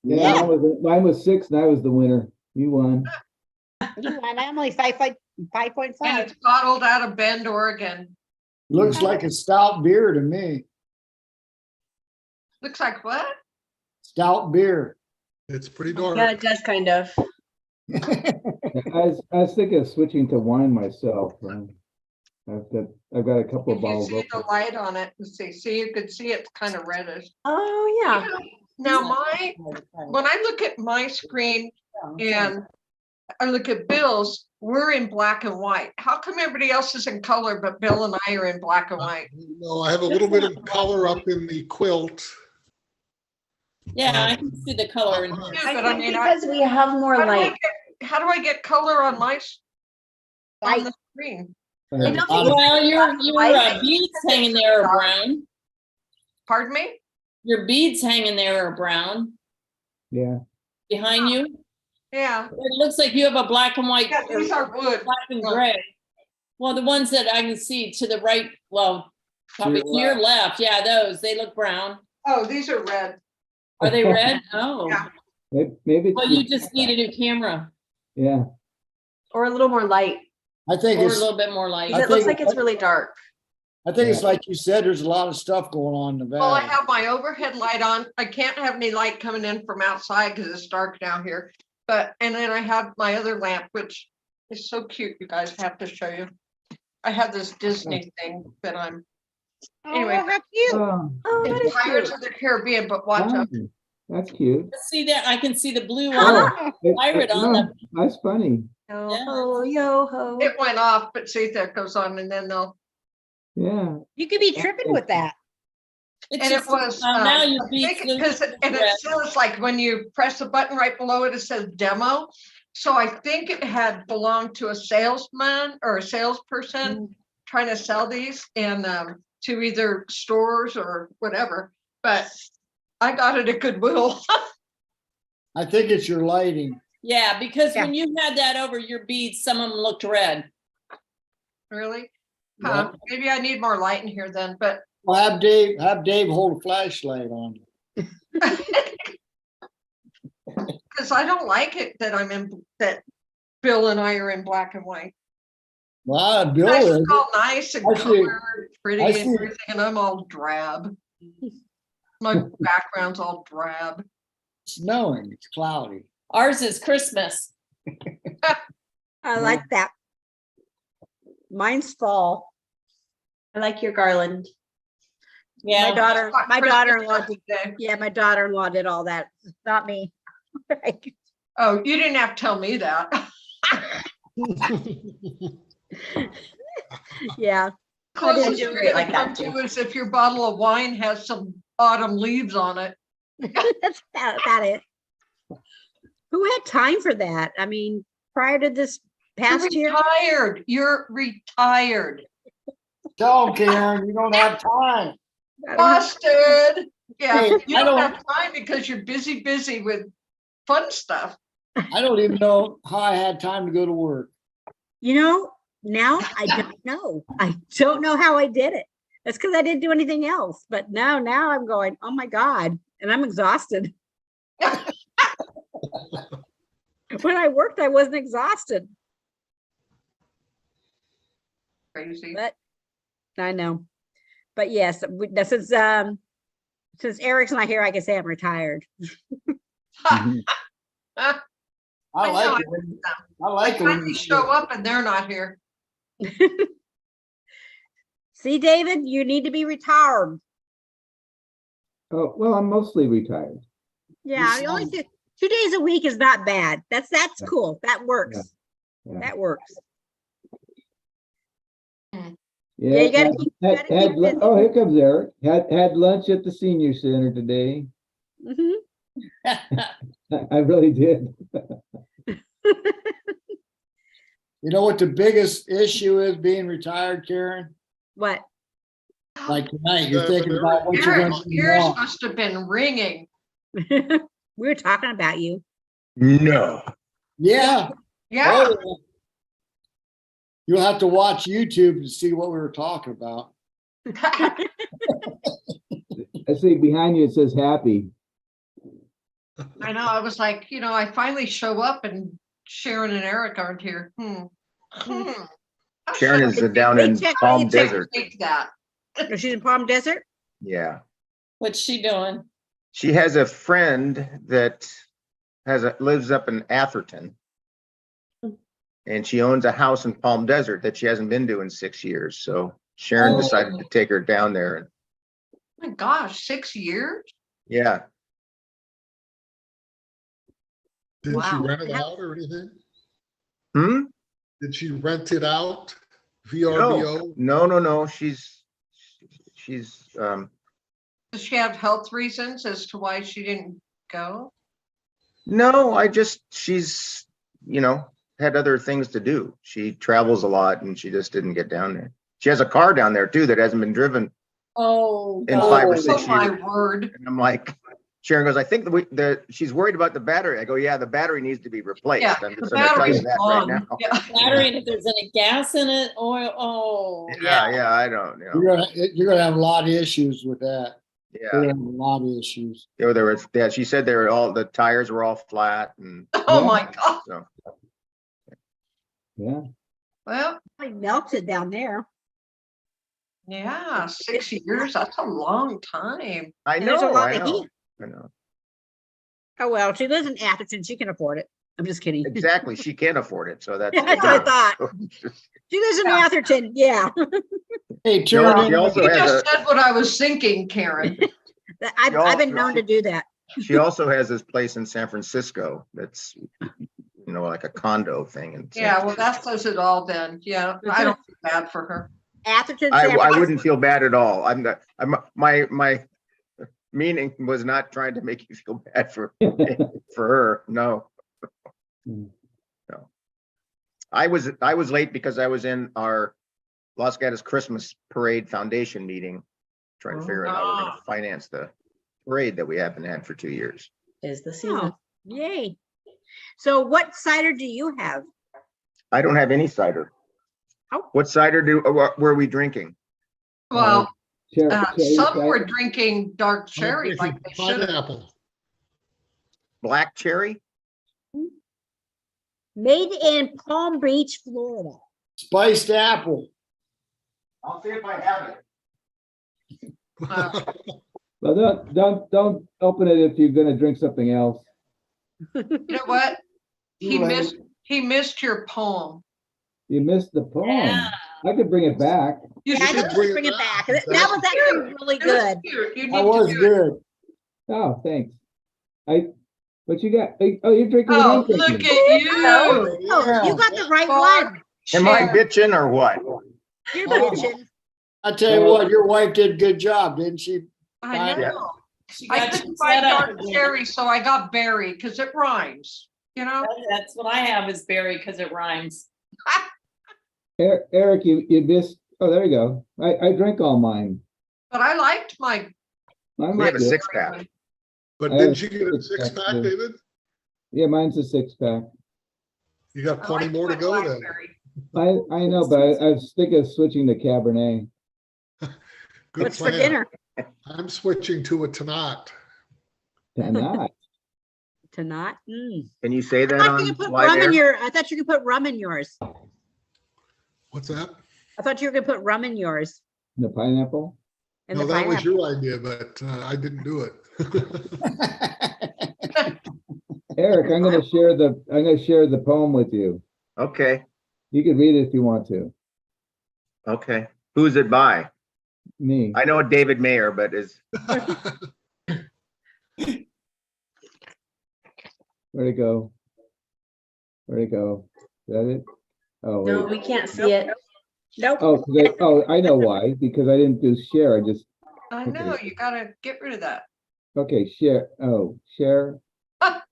Yeah, Yeah. mine was 6 and I was the winner. You won. You won. I'm only 5.5. And it's bottled out of Bend, Oregon. Looks like a stout beer to me. Looks like what? Stout beer. It's pretty dark. Yeah, it does kind of. I was thinking of switching to wine myself. I've got a couple of If you bottles. see the open. light on it, see, you could see it's kind of reddish. Oh, yeah. Now when I look at my screen and I look at Bill's, we're in black and white. How come everybody else is in color, but Bill and I are in black and white? No, I have a little bit of color up in the quilt. Yeah, I can see the color in here. Yeah, but I I think mean, because we have more light. how do I get color on my on Light. the screen? I don't think it's Well, your White. beads hanging there are brown. Pardon me? Your beads hanging there are brown Yeah. behind you. Yeah, It looks like you have a black and white. yeah, these are wood. Black and gray. Well, the ones that I can see to the right, well, probably to your left, yeah, those, they look brown. Oh, these are red. Are they red? Oh, Yeah. Maybe it's well, you just need a new camera yeah. Or a little more light. I think or a it's, little bit more light. I It looks think- like it's really dark. I think it's like you said, there's a lot of stuff going on in the Well, I valley. have my overhead light on. I can't have any light coming in from outside because it's dark down here. But, and then I have my other lamp, which is so cute, you guys have to show you. I have this Disney thing that I'm, Anyway. Oh, how cute. Oh, Oh, that it's is Pirates cute. of the Caribbean, but watch out. oh, that's cute. See that? I can see the blue Oh. one. It- Pirate on oh, That's funny. Yo Yeah. ho, yo ho. It went off, but see if that goes on and then they'll, Yeah. You could be tripping with that. It's and it just, was. now your beads look Because, and red. it says like when you press the button right below it, it says demo. So I think it had belonged to a salesman or a salesperson trying to sell these. And to either stores or whatever, but I got it at Goodwill. I think it's your lighting. Yeah, because Yeah. when you had that over your beads, some of them looked red. Really? Yeah. Maybe I need more light in here then, but Well, have Dave hold a flashlight on you. because I don't like it that that Bill and I are in black and white. Well, You Bill guys is. look all nice and I see- colored, pretty I and see- everything, and I'm all drab. My background's all drab. Snowing, it's cloudy. Ours is Christmas. I like that. Mine's fall. I like your garland. My Yeah, daughter, Got my Christmas daughter-in-law did, today. yeah, my daughter-in-law did all that, not me. Right. Oh, you didn't have to tell me that. Yeah, Closest do you're it like gonna that come too. to is if your bottle of wine has some autumn leaves on it. that's about it. Who had time for that? I mean, prior to this You're past year, retired. You're retired. Tell him, Karen, you don't have time. I don't have- Busted. Yeah, Hey, you I don't don't- have time because you're busy with fun stuff. I don't even know how I had time to go to work. now I don't know. I don't know how I did it. That's because I didn't do anything else. But now I'm going, oh my God, and I'm exhausted. When I worked, I wasn't exhausted, Crazy. but I know. But yes, since Eric's not here, I can say I'm retired. Mhm. I I like know, it. when- I I like it. when finally you show up and they're not here. See, David, you need to be retired. Oh, well, I'm mostly retired. Yeah, You you only sound- do 2 days a week is not bad. That's Yeah. cool. That works. Yeah. That works. Yeah, you gotta keep- you gotta keep busy. oh, here comes Eric. Had lunch at the senior center today. Mhm. I really did. You know what the biggest issue is being retired, Karen? What? Like tonight, you're thinking about what you're Eric's gonna do ears tomorrow. must have been ringing. We were talking about you. No. Yeah. Yeah. Oh, you'll have to watch YouTube to see what we were talking about. I see behind you, it says happy. I know. I was like, I finally show up and Sharon and Eric aren't here. How Sharon should is down in Paycheck, Palm paycheck. Desert. I take that? Oh, she's in Palm Desert? Yeah. what's she doing? She has a friend that lives up in Atherton. And she owns a house in Palm Desert that she hasn't been to in 6 years. So Sharon Oh. decided to take her down there. And Oh my gosh, 6 years? yeah, Did she Wow. rent it out or anything? hmm? Did she rent it out? VRBO? No. She's Does she have health reasons as to why she didn't go? no, she's, had other things to do. She travels a lot and she just didn't get down there. She has a car down there too that hasn't been driven. Oh, In God. 5 or Oh 6 my years. word. And I'm like, Sharon goes, I think she's worried about the battery. I go, yeah, the battery needs to be replaced. Yeah, I'm the just gonna tell you battery's that right gone. now. Yeah. Battery, and if there's any gas in it, oil, oh, Yeah, I don't know. You're gonna have a lot of issues with that. You're Yeah, gonna have a lot of issues. she said the tires were all flat and Oh Yeah. my God. so. Yeah. Well, Like melted down there. yeah, 6 years. That's a long time. I And there's a know, lot I of know, heat. I know. Oh, well, she lives in Atherton. She can afford it. I'm just kidding. Exactly, she can't afford it, so that's. That's what I thought. She lives in Yeah. Atherton. Yeah. Hey, She turn also in. You has just said what I was thinking, Karen. I've been known to do that. she also has this place in San Francisco that's, like a condo thing. And Yeah, well, that says it all then. Yeah, I don't feel bad for her. Atherton. I San Francisco. wouldn't feel bad at all. My meaning was not trying to make you feel bad for her. No. Hmm. No. I was late because I was in our Los Gatos Christmas Parade Foundation meeting, trying to figure out how we're gonna finance the parade that we haven't had for 2 years. Is the season. Oh, yay. So what cider do you have? I don't have any cider. Oh. What cider were we drinking? Well, Cherry some were cider? drinking dark I'm cherry like drinking they should have. pineapple. Black cherry? Made in Palm Beach, Florida. Spiced apple. I'll see if I have it. Well, don't open it if you're gonna drink something else. You know what? He Too late. missed your poem. You missed the poem. Yeah. I could bring it back. You Yeah, I should think bring you it bring it back. back. That was actually really It was good. cute. You need That to was do it. good. Oh, thanks. What you got? Oh, you're drinking what Oh, I'm look drinking. at you. Oh, Yeah. you got the right Mark. one. Am I Share. bitching or what? You're Oh. bitching. I tell you what, your wife did a good job, didn't she? I Yeah. know. She I got couldn't you find set up dark again. cherry, so I got berry because it rhymes, you know? That's what I have is berry because it rhymes. Eric, you missed. Oh, there you go. I drank all mine. But I liked my. Mine We was have a good. 6-pack. But I did have you get a six six pack, pack, too. David? Yeah, mine's a 6-pack. You got I plenty liked more to my go then. blackberry. I know, but I was thinking of switching to Cabernet. Good What's for plan. dinner I'm switching to a Tanat. Not. tonight? Can you say I that thought on you could put live rum in air? your, I thought you could put rum in yours. What's that? I thought you were gonna put rum in yours. The pineapple? In No, the that was pineapple. your idea, but I didn't do it. Eric, I'm gonna share the poem with you. Okay, You can read it if you want to. okay. Who's it by? Me. I know David Mayer, but Where'd it go? Where'd it go? Is that it? Oh, No, wait. we can't see it. Nope. Oh, I know why, because I didn't do share. I just, I know, you gotta get rid of that. okay, share. Oh, share. Ah.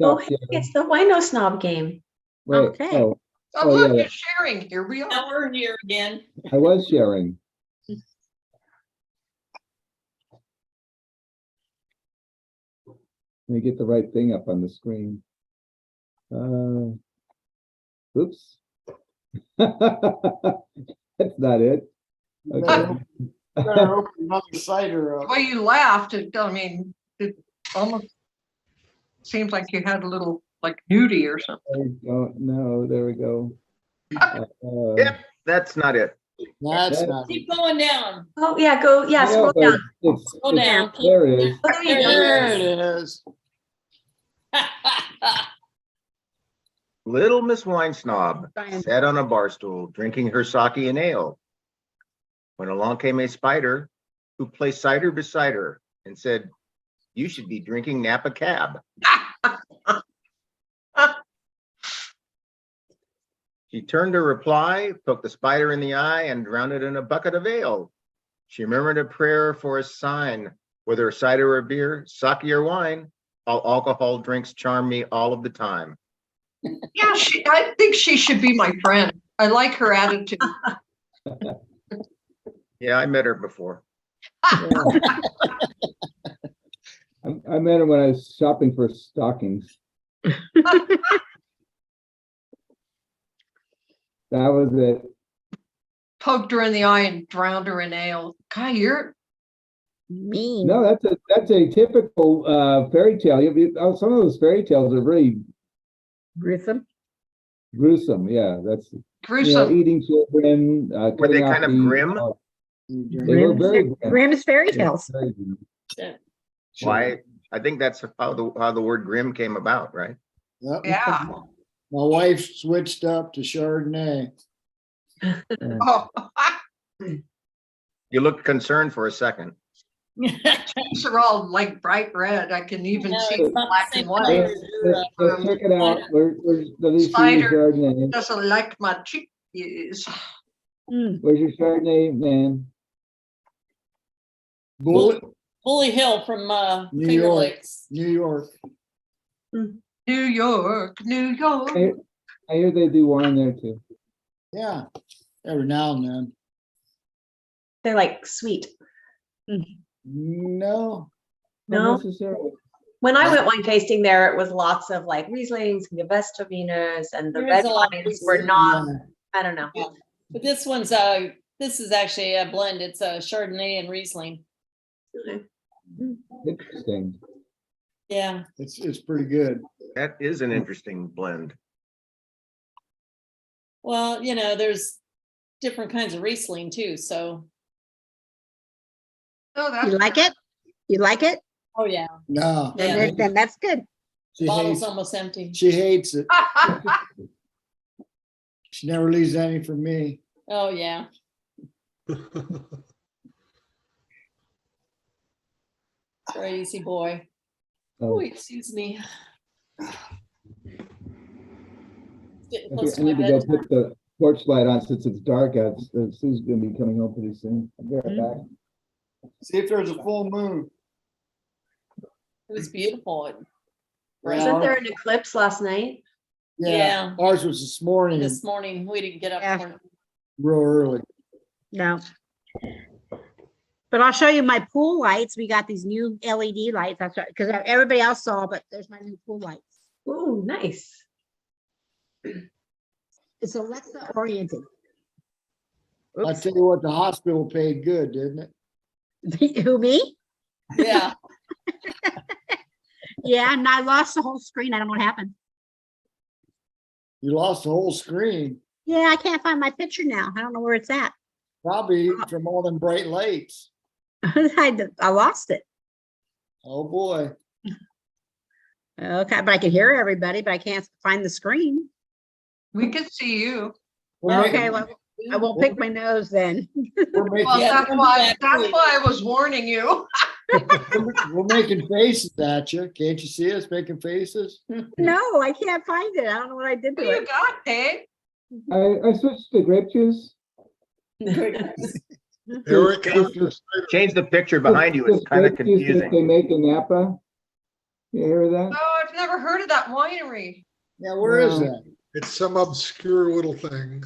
Oh, Stop hey, sharing. it's the Wino Snob game. Wait, Okay. Oh, Oh, look, yeah. you're sharing. Here we are. Now we're here again. I was sharing. Let me get the right thing up on the screen. Oops. That's not it. Okay. Better open another cider The up. way you laughed, it almost seems like you had a little like nudie or something. No, there we go. yep, that's not it. That's not. Keep going down. Oh, yeah, go, yeah, I know, scroll but down. Scroll down. There it is. Oh, there you go. There it is. Little Miss Wine Snob Fine. sat on a bar stool, drinking her sake and ale. When along came a spider who placed cider beside her and said, "You should be drinking Napa Cab." She turned to reply, poked the spider in the eye, and drowned it in a bucket of ale. She murmured a prayer for a sign, whether cider or beer, sake or wine. All alcohol drinks charm me all of the time. Yeah, I think she should be my friend. I like her attitude. Yeah, I met her before. I met her when I was shopping for stockings. That was it. Poked her in the eye and drowned her in ale. God, you're Mean. No, that's a typical fairy tale. Some of those fairy tales are really Gruesome. gruesome. Yeah, that's gruesome. eating children. Were they cutting off kind of the- grim? They were very grim. Grimm's fairy Yeah, tales. very grim. Why? I think that's how the word grim came about, right? Yep. Yeah. My wife switched up to Chardonnay. Oh, You looked concerned for a second. these are all like bright red. I can even No, see it's not the black same and white. color as your, Let's check it out. Where's the Cider. Chardonnay? Doesn't like my cheeks. Where's your Chardonnay, man? Bullet, Bully Hill from New Finger York. Lakes. New York. New York, New York. I hear they do wine there too. Yeah, every now and then. They're like sweet. No, Not No? necessarily. When I went wine tasting there, it was lots of like Rieslings and Gewürztraminer, and the There red is a lot of wines were Riesling, not, yeah. I don't know. But this one's this is actually a blend. It's a Chardonnay and Riesling. Okay. Interesting. Yeah. It's pretty good. That is an interesting blend. Well, you know, there's different kinds of Riesling too. So, Oh, that's You like it? You like it? oh yeah, No, Yeah. Then that's good. she bottle's hates, almost empty. she hates it. She never leaves any for me. Oh yeah. Crazy boy. Oh, Oh, excuse me. Getting I close to need my to go bedtime. put the porch light on since it's dark out. Sue's gonna be coming home pretty soon. I'll be right back. See if there's a full moon. It was beautiful. Wasn't there an eclipse last night? Yeah. Ours was this morning, This morning, we didn't get up. Yeah. for- real early. No. But I'll show you my pool lights. We got these new LED lights. That's right, because everybody else saw, but there's my new pool lights. Ooh, nice. It's Alexa oriented. I tell you what, the hospital paid good, didn't it? Who, me? Yeah. Yeah, and I lost the whole screen. I don't know what happened. You lost the whole screen, Yeah, I can't find my picture now. I don't know where it's at. probably from all them bright lights. I lost it. Oh, boy. Okay, but I can hear everybody, but I can't find the screen. We can see you. We're Okay, making, well, I won't pick my nose then. we're making, Well, Yeah, that's don't do why, that, that's please. why I was warning you. we're making faces at you. Can't you see us making faces? No, I can't find it. I don't know what I did What to do you it. got, Dave? I switched to grape juice. Eric, Just- after Cider, Change the picture behind you. It's Just kind of grape juice that They confusing. make in Napa. You hear that? Oh, I've never heard of that winery. Yeah, where is No. that? it's some obscure little thing.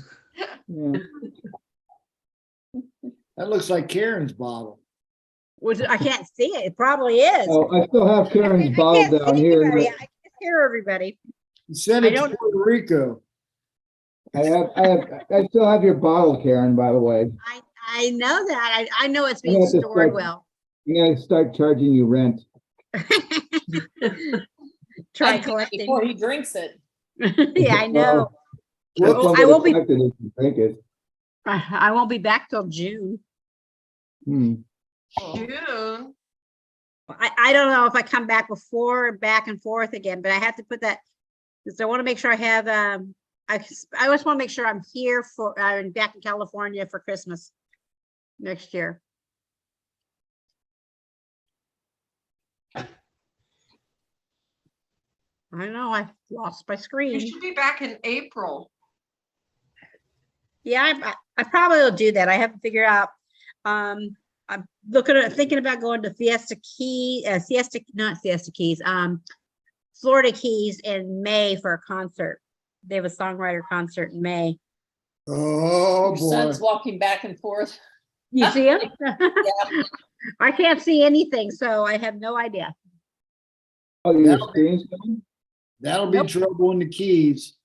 Yeah. That looks like Karen's bottle. I can't see it. It probably is. Oh, I still have Karen's I bottle can't down see here. everybody. but I can't hear everybody. Send I it to don't- Puerto Rico. I still have your bottle, Karen, by the way. I know that. I know it's I'm being gonna have to stored start- well. I'm gonna start charging you rent. Try I'd do it collecting. before he drinks it. Yeah, I know. That's Whoops. one I way to won't be- collect it is to drink it. I won't be back till June. Hmm. June. I don't know if I come back before and back and forth again, but I have to put that, because I want to make sure I have, I just want to make sure I'm here for, back in California for Christmas next year. I know, I lost my You screen. should be back in April. Yeah, I probably will do that. I haven't figured out. I'm thinking about going to Florida Keys in May for a concert. They have a songwriter concert in May. Oh, Your boy. son's walking back and forth. You see him? I can't see anything, so I have no idea. Oh, your That'll be- screen's gone? That'll be Nope. trouble in the Keys.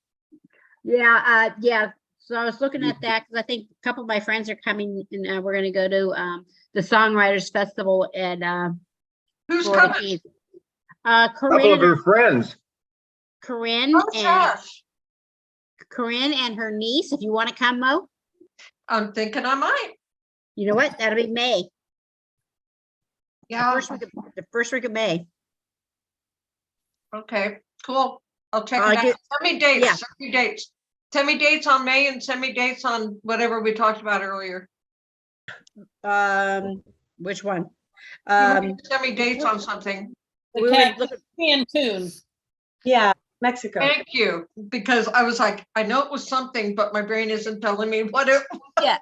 Yeah, yeah. So I was looking at that because I think a couple of my friends are coming and we're gonna go to the Songwriters Festival at Who's Florida coming? Keys. Couple of Corinne, her friends. Corinne Oh, and gosh. Corinne and her niece. If you want to come, Mo, I'm thinking I might. you know what? That'll be May. Yeah, The first week of May. okay, cool. I'll check I it out. get- Send me dates, yeah. send me dates. Send me dates on May and send me dates on whatever we talked about earlier. Which one? Send me dates on something. The We were cat looking- Cancun. Yeah, Mexico. Thank you, because I was like, I know it was something, but my brain isn't telling me what it,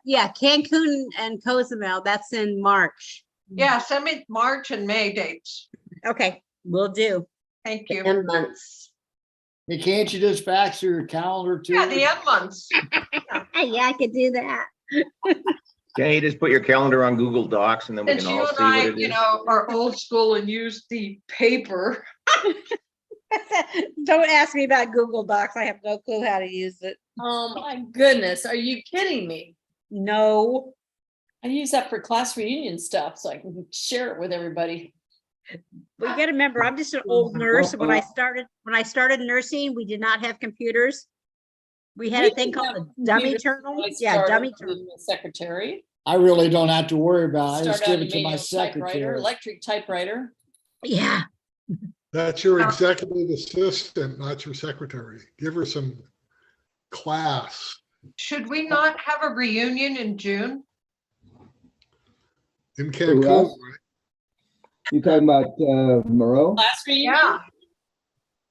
yeah, Cancun and Cozumel. That's in March. yeah, send me March and May dates. Okay, will do. Thank you. And months. Hey, can't you just fax your calendar to Yeah, us? the end months. Yeah, I could do that. Can't you just put your calendar on Google Docs and then we Since can you all and see what I, it is? are old school and use the paper. Don't ask me about Google Docs. I have no clue how to use it. Oh my goodness, are you kidding me? No. I use that for class reunion stuff so I can share it with everybody. But you gotta remember, I'm just an old nurse. When I started nursing, we did not have computers. We had We a thing didn't called have a dummy computers terminal. when I Yeah, started dummy being terminal. the secretary. I really don't have to worry about it. I just Started out give a it to my manual typewriter, secretary. electric typewriter. Yeah. That's your executive assistant, not your secretary. Give her some class. Should we not have a reunion in June? In Who Cancun, else? right? You talking about Moreau? Class reunion?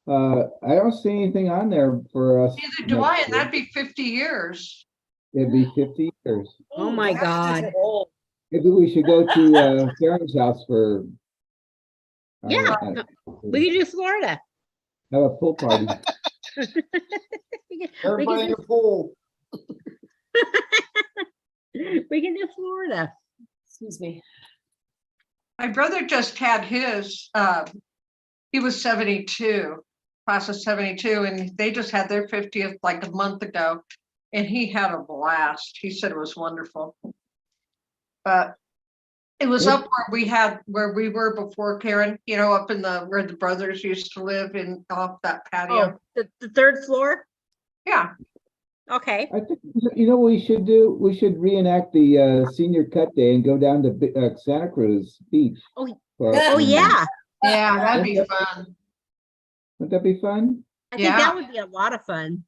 Yeah, I don't see anything on there for us. neither do next I, and year. that'd be 50 years. It'd be 50 years. Oh my that's God. old. Maybe we should go to Karen's house for. Yeah. We can do Florida. Have a pool party. Everybody in the pool. We can do Florida. Excuse me. My brother just had his, he was 72, class of 72, and they just had their 50th like a month ago. And he had a blast. He said it was wonderful. But it was up where we were before, Karen, up in where the brothers used to live in off that patio. Oh, the third floor? Yeah, Okay. I think, what we should do? We should reenact the senior cut day and go down to Santa Cruz Beach. Oh, for- Oh, yeah. yeah, that'd be fun. Wouldn't that be fun? I think Yeah. that would be a lot of fun.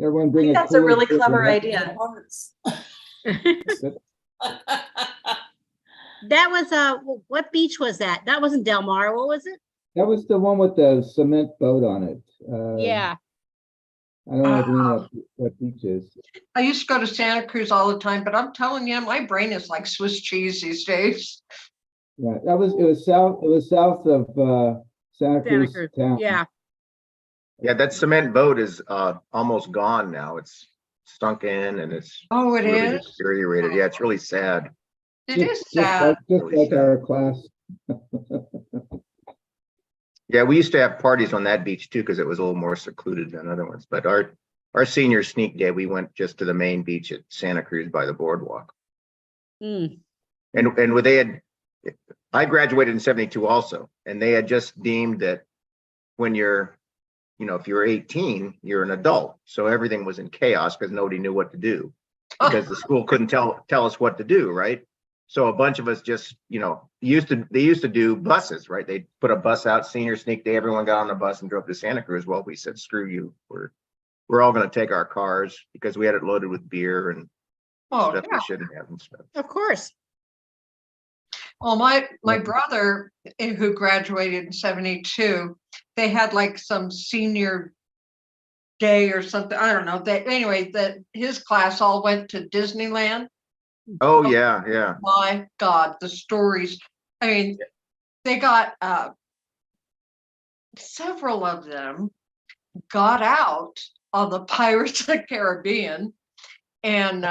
Everyone bring a. That's a cooler really to the clever next- idea. Hearts. That was what beach was that? That wasn't Del Mar. What was it? That was the one with the cement boat on it. Yeah. I don't know if you know what beach is. I used to go to Santa Cruz all the time, but I'm telling you, my brain is like Swiss cheese these days. Yeah, it was south of Santa Santa Cruz Cruz. town. Yeah. Yeah, that cement boat is almost gone now. It's sunk in and it's Oh, it really is? deteriorated. Yeah, it's really sad. It is Just sad. like our class. Yeah, we used to have parties on that beach too, because it was a little more secluded than other ones. But our senior sneak day, we went just to the main beach at Santa Cruz by the boardwalk. Mm. And I graduated in 72 also, and they had just deemed that when you're, if you're 18, you're an adult. So everything was in chaos because nobody knew what to do because the school couldn't tell us what to do, right? So a bunch of us just, they used to do buses, right? They put a bus out, senior sneak day, everyone got on the bus and drove to Santa Cruz. Well, we said, screw you. We're all going to take our cars because we had it loaded with beer and Oh, stuff yeah. we shouldn't have and stuff. Of course. Well, my brother, who graduated in 72, they had like some senior day or something. I don't know. Anyway, that his class all went to Disneyland. Oh yeah, yeah. My God, the stories. I mean, they got several of them got out on the Pirates of the Caribbean, and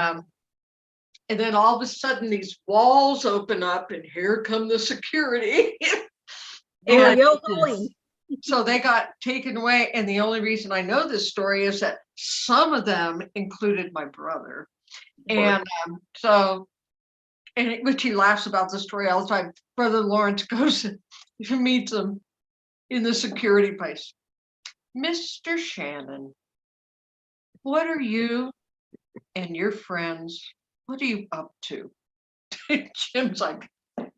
then all of a sudden these walls open up, and here come the security. Where And you going? so they got taken away, and the only reason I know this story is that some of them included my brother, and which he laughs about the story all the time. Brother Lawrence goes and meets him in the security place. Mr. Shannon, what are you and your friends, what are you up to? Jim's like,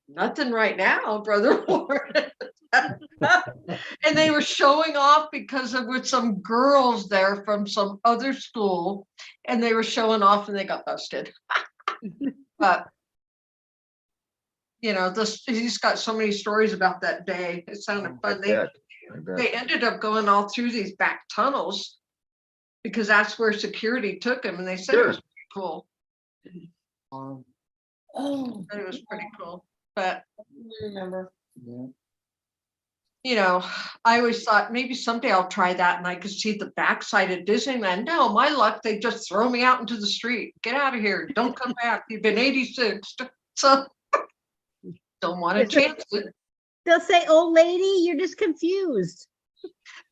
nothing right now, Brother Lawrence. And they were showing off because there were some girls there from some other school, and they were showing off and they got busted. But he's got so many stories about that day. It sounded fun. I bet. They ended up going all through these back tunnels because that's where security took them, and they said it was pretty cool. Oh, It was pretty cool. But I remember. Yeah. you know, I always thought maybe someday I'll try that and I could see the backside of Disneyland. No, my luck, they just throw me out into the street. Get out of here. Don't come back. You've been 86. So don't want to chance it. They'll say, old lady, you're just confused.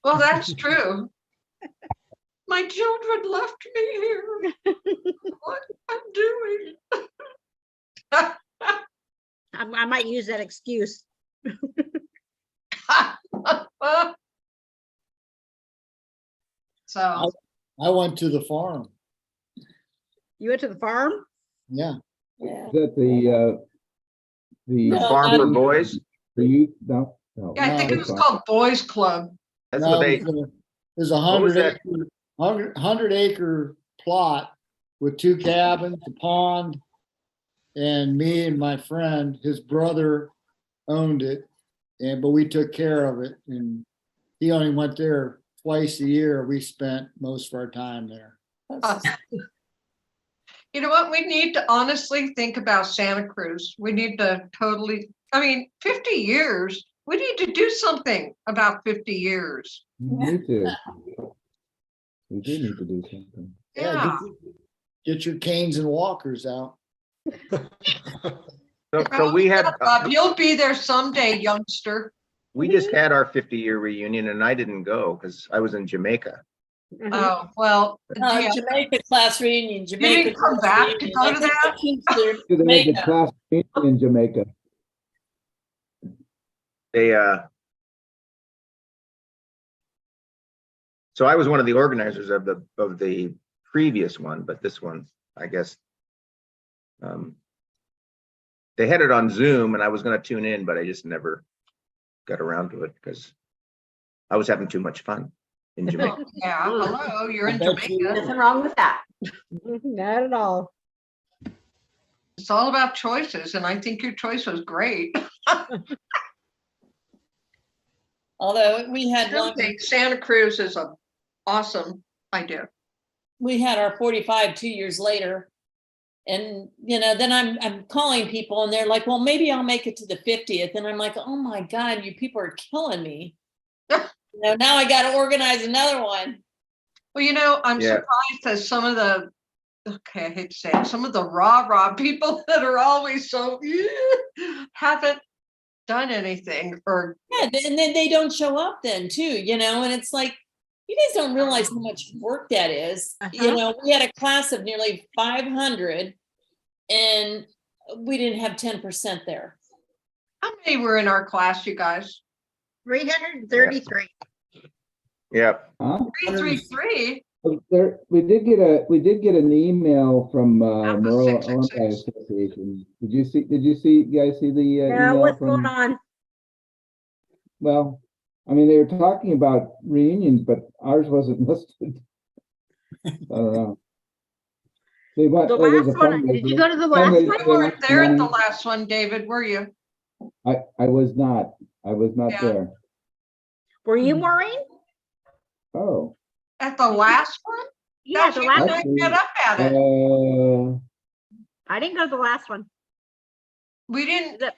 Well, that's true. My children left me here. What I'm doing. I might use that excuse. So I went to the farm. You went to the farm? Yeah. Yeah. Is that the No, Farm for boys? for youth? No, no. yeah, I think No, it was that's called Boys Club. That's No, what they, There's a What was 100 acre plot with 2 cabins, a pond. And me and my friend, his brother owned it. But we took care of it, and he only went there twice a year. We spent most of our time there. You know what? We need to honestly think about Santa Cruz. We need to totally, I mean, 50 years. We need to do something about 50 years. Me too. We do need to do something. Yeah. Get your canes and walkers out. so we had, You'll be there someday, youngster. we just had our 50-year reunion and I didn't go because I was in Jamaica. Oh, well, yeah. Jamaica class reunion, Jamaica. didn't come class back to reunion. go to I think that? the kids are They had the Jamaica. class meeting in Jamaica. They, so I was one of the organizers of the previous one, but this one, I guess, they had it on Zoom and I was going to tune in, but I just never got around to it because I was having too much fun in Jamaica. Yeah, hello, you're in I bet you Jamaica. Nothing wrong with that. Not at all. It's all about choices, and I think your choice was great. Although we had I one, think Santa Cruz is an awesome idea. we had our 45 2 years later. And, you know, then I'm calling people and they're like, well, maybe I'll make it to the 50th. And I'm like, oh my God, you people are killing me. You know, now I got to organize another one. Well, you know, I'm Yeah. surprised that some of the, okay, I hate to say it, some of the rah people that are always so, haven't done anything or, Yeah, and then they don't show up then too, you know, and it's like, you guys don't realize how much work that is. You know, we had a class of nearly 500 and we didn't have 10% there. how many were in our class, you guys? 333. Yep. Huh? 333? There, we did get an email from That was Maroa 666. Alumni Association. Did you guys see the Yeah, email what's from? going on? Well, I mean, they were talking about reunions, but ours wasn't listed. I don't know. They went, The there was a last one, did you go to the last fundraiser. one? You weren't there at the Money. last one, David, were you? I was not Yeah. there. Were you, Maureen? Oh, At the last one? Yeah, Gosh, the you last didn't one. Actually, get up at it. I didn't go to the last one. We didn't, The-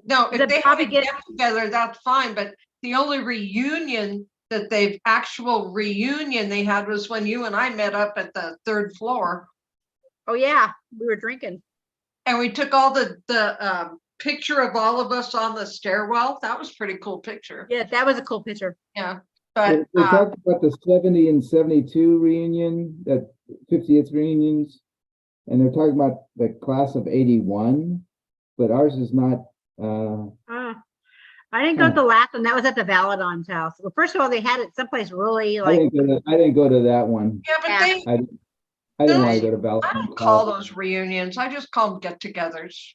no, the if they had probably a get- get together, that's fine, but the only reunion that actual reunion they had was when you and I met up at the 3rd floor. Oh, yeah, we were drinking. And we took all the picture of all of us on the stairwell. That was a pretty cool picture. Yeah, that was a cool picture. Yeah, they but talked about the 70 and 72 reunion, that 50th reunions. And they're talking about the class of 81, but ours is not, I didn't go to the last one. That was at the Valadon's house. Well, first of all, they had it someplace really I like, didn't go to that one. yeah, but Yeah. I didn't want to go to I Valentine's. don't call those reunions. I just call them get-togethers.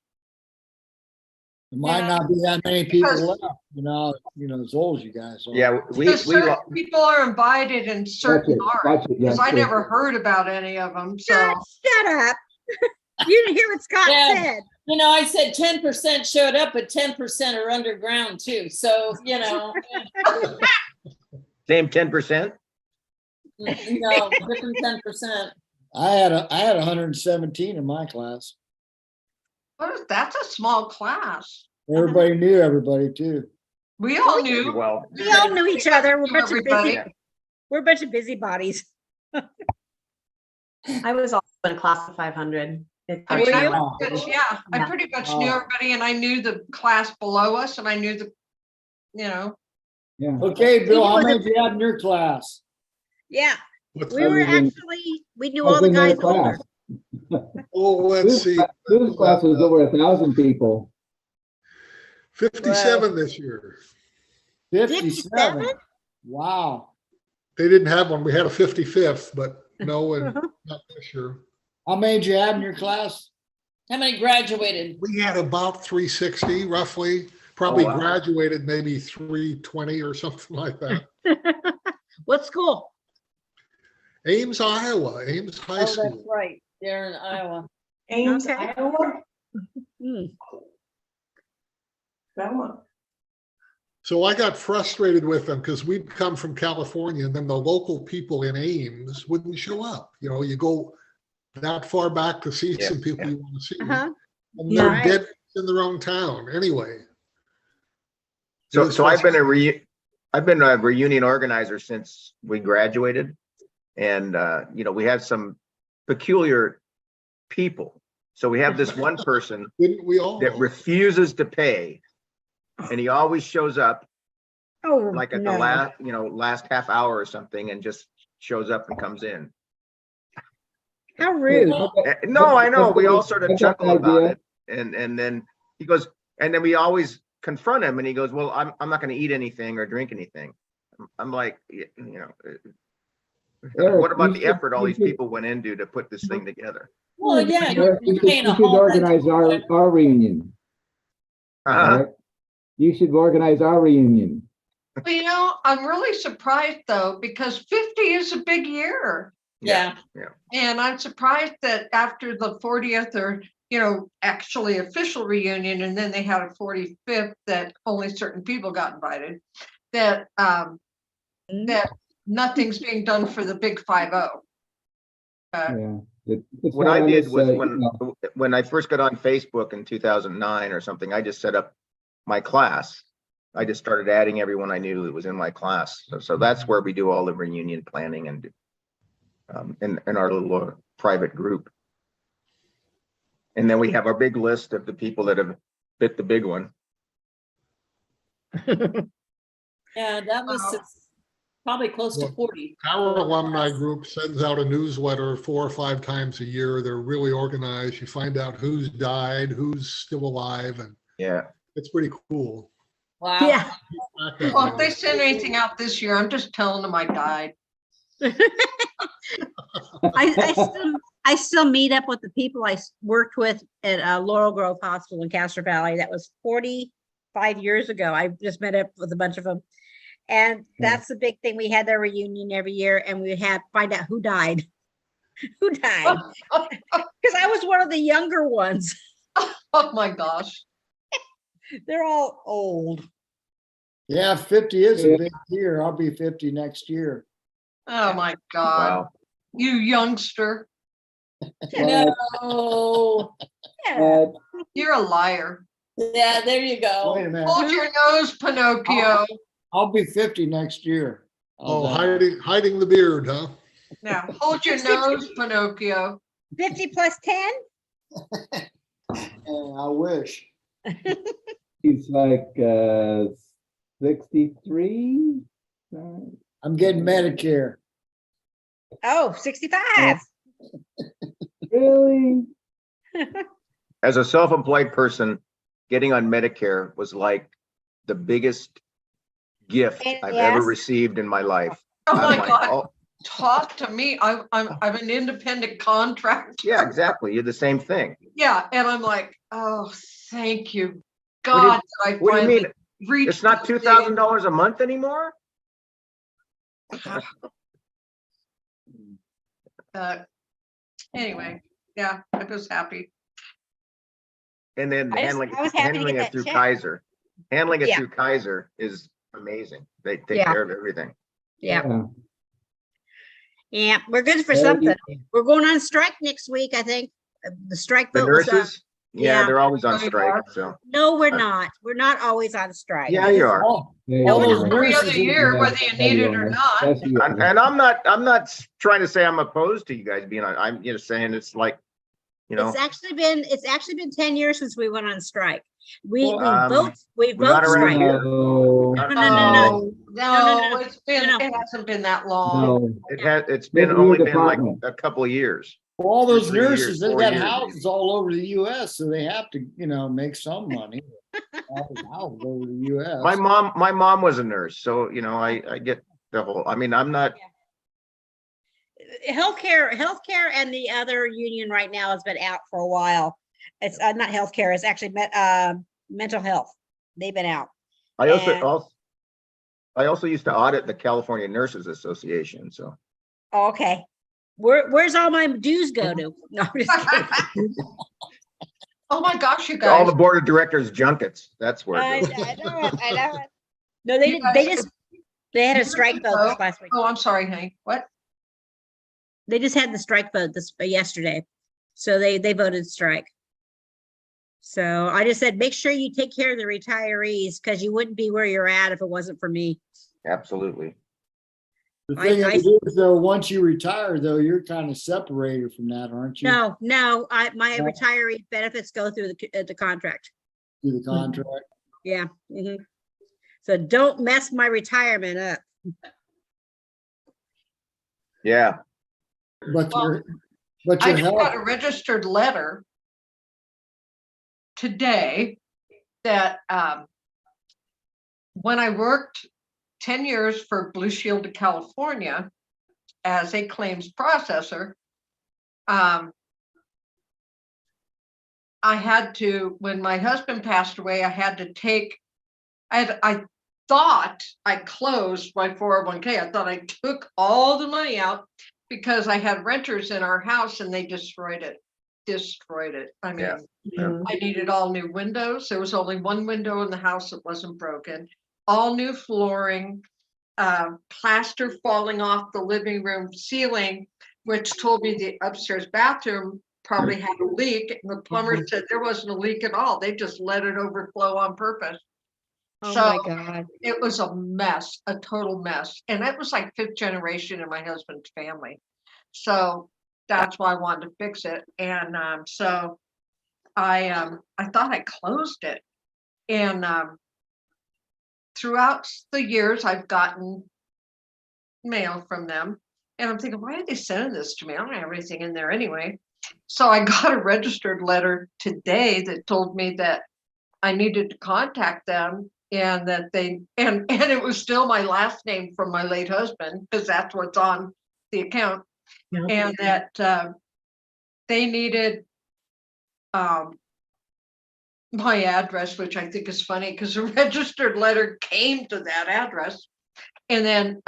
There might Yeah. not be that many people Because- left, as old as you guys are. Yeah, Because certain people are invited and certain aren't. Watch it, yeah. Because I sure. never heard about any of them, so. shut up. You didn't hear what Scott Yeah. said. You know, I said 10% showed up, but 10% are underground too. So, you know, Same 10%. no, different 10%. I had 117 in my class. That's a small class. Everybody knew everybody too. We all pretty knew. well. We all knew each other. We're a bunch of Everybody. busy, we're a bunch of busybodies. I was also in a class of 500. I mean, Were I you? pretty much, yeah, I Yeah. pretty much knew Oh. everybody, and I knew the class below us, and I knew the, you know, Yeah. Okay, Bill, how was a- many do you have in your class? Yeah, What's we that? were was in- actually, we knew I was all the in their guys older. class. Oh, let's see. This class was over 1,000 people. 57 this year. 57? 57? Wow. They didn't have one. We had a 55th, but no, and Uh-huh. not this year. How many do you have in your class? How many graduated? We had about 360 roughly, probably Oh, wow. graduated maybe 320 or something like that. What school? Ames, Iowa, Ames High Oh, that's School. right. They're in Iowa. Ames, Okay. Iowa. Hmm. Belmont. So I got frustrated with them because we'd come from California and then the local people in Ames wouldn't show up. You know, you go that far back to see Yeah, some people yeah. you want to see. Uh-huh. And they're Right. dead in their own town anyway. So, It was so I've been a reunion organizer since we graduated. And, you know, we have some peculiar people. So we have this one person Didn't we all? that refuses to pay. And he always shows up Oh, like at no. the last half hour or something and just shows up and comes in. How rude. No, I know. We all sort I've of got chuckle an about idea. it. And then he goes, and then we always confront him and he goes, well, I'm not going to eat anything or drink anything. I'm like, you know, Eric, what about you the should- effort all you these should- people went into to put this thing together? Well, yeah, Eric, you're you paying should a whole bunch of organize our reunion. Uh-huh. Eric. You should organize our reunion. well, you know, I'm really surprised though, because 50 is a big year. Yeah. And I'm surprised that after the 40th or, you know, actually official reunion, and then they had a 45th that only certain people got invited, that that nothing's being done for the big 5-0. Yeah. It's What not I on did this, was you know, when I first got on Facebook in 2009 or something, I just set up my class. I just started adding everyone I knew that was in my class. So that's where we do all the reunion planning and in our little private group. And then we have our big list of the people that have bit the big one. Yeah, that list is probably close to Well, 40. Our alumni group sends out a newsletter 4 or 5 times a year. They're really organized. You find out who's died, who's still alive, and Yeah. it's pretty cool. Wow. Yeah. Well, if they send anything out this year, I'm just telling them I died. I still meet up with the people I worked with at Laurel Grove Hospital in Castro Valley. That was 45 years ago. I just met up with a bunch of them. And that's the big thing. We had their reunion every year and we would find out who died. Who died? Because I was one of the younger ones. Oh my gosh. They're all old. Yeah, 50 is Yeah. a big year. I'll be 50 next year. Oh my God. Wow. You youngster. No. Yeah. You're a liar. Yeah, there you Wait go. a minute. Hold your nose, Pinocchio. I'll be 50 next year. Oh, hiding the beard, huh? Now, hold your nose, Pinocchio. 50 plus 10? I wish. he's like 63. I'm getting Medicare. Oh, 65. Really? As a self-employed person, getting on Medicare was like the biggest gift And I've yes. ever received in my life. Oh I'm my like, God. oh, Talk to me. I'm an independent contractor. yeah, exactly. You're the same thing. Yeah. And I'm like, oh, thank you. What do you- God, that I What do you finally mean? reached. It's not the $2,000 a month anymore? Anyway, yeah, I was happy. And then I was happy to handling get it that through check. Kaiser. Handling it Yeah. through Kaiser is amazing. They take Yeah. care of everything. Yeah. Yeah, we're good for Yeah, something. We're going on strike next week, I think. The strike The vote was nurses, Yeah, Yeah. they're always on Oh, you strike, are? so. No, we're not. We're not always on strike. Yeah, you are. All Yeah, all yeah, those yeah. Every other nurses, year, Yeah, whether you yeah, need you it or are. not. Yes, you And, are. and I'm not trying to say I'm opposed to you guys being on, I'm just saying it's like, you know, It's actually been 10 years since we went on strike. We Um, we we're not vote around strike. here. No, No, no, no, no, no. No, no, it's been, no. it hasn't been that long. no. It's been Maybe your only been like department. a couple of years. for all those 3 years, nurses, they 4 got years, houses maybe. all over the US, so they have to, make some money. All the houses over the US. My mom was a nurse, so, I get the whole, I mean, I'm not, Healthcare and the other union right now has been out for a while. It's not healthcare, it's actually mental health. They've been out. I And- also used to audit the California Nurses Association, so. Oh, okay. Where's all my dues go to? No, I'm just kidding. Oh my gosh, you All guys. the board of directors junkets, that's where I it goes. know it. I know it. No, they You didn't. They guys just they had a years strike vote ago- this last week. Oh, I'm sorry, Hank. What? They just had the strike vote this yesterday, so they voted strike. So I just said, make sure you take care of the retirees because you wouldn't be where you're at if it wasn't for me. Absolutely. The I- thing I- is, though, once you retire, though, you're kind of separated from that, aren't you? No, my No. retiree benefits go through the contract. Through the contract. Yeah. Mhm. So don't mess my retirement up. Yeah, But Well, your, but I your just got health, a registered letter today that when I worked 10 years for Blue Shield of California as a claims processor, I had to, when my husband passed away, I had to take, I thought I closed my 401k. I thought I took all the money out because I had renters in our house and they destroyed it. I mean, Yeah. I needed all new windows. There was only one window in the house that wasn't broken. All new flooring, plaster falling off the living room ceiling, which told me the upstairs bathroom probably had a leak. And the plumber said there wasn't a leak at all. They just let it overflow on purpose. Oh So my God. it was a mess, a total mess. And that was like 5th generation in my husband's family. So that's why I wanted to fix it. And so I thought I closed it. And throughout the years, I've gotten mail from them. And I'm thinking, why are they sending this to me? I don't have anything in there anyway. So I got a registered letter today that told me that I needed to contact them and that they, and it was still my last name from my late husband, because that's what's on the account. And that they needed my address, which I think is funny because a registered letter came to that address. And then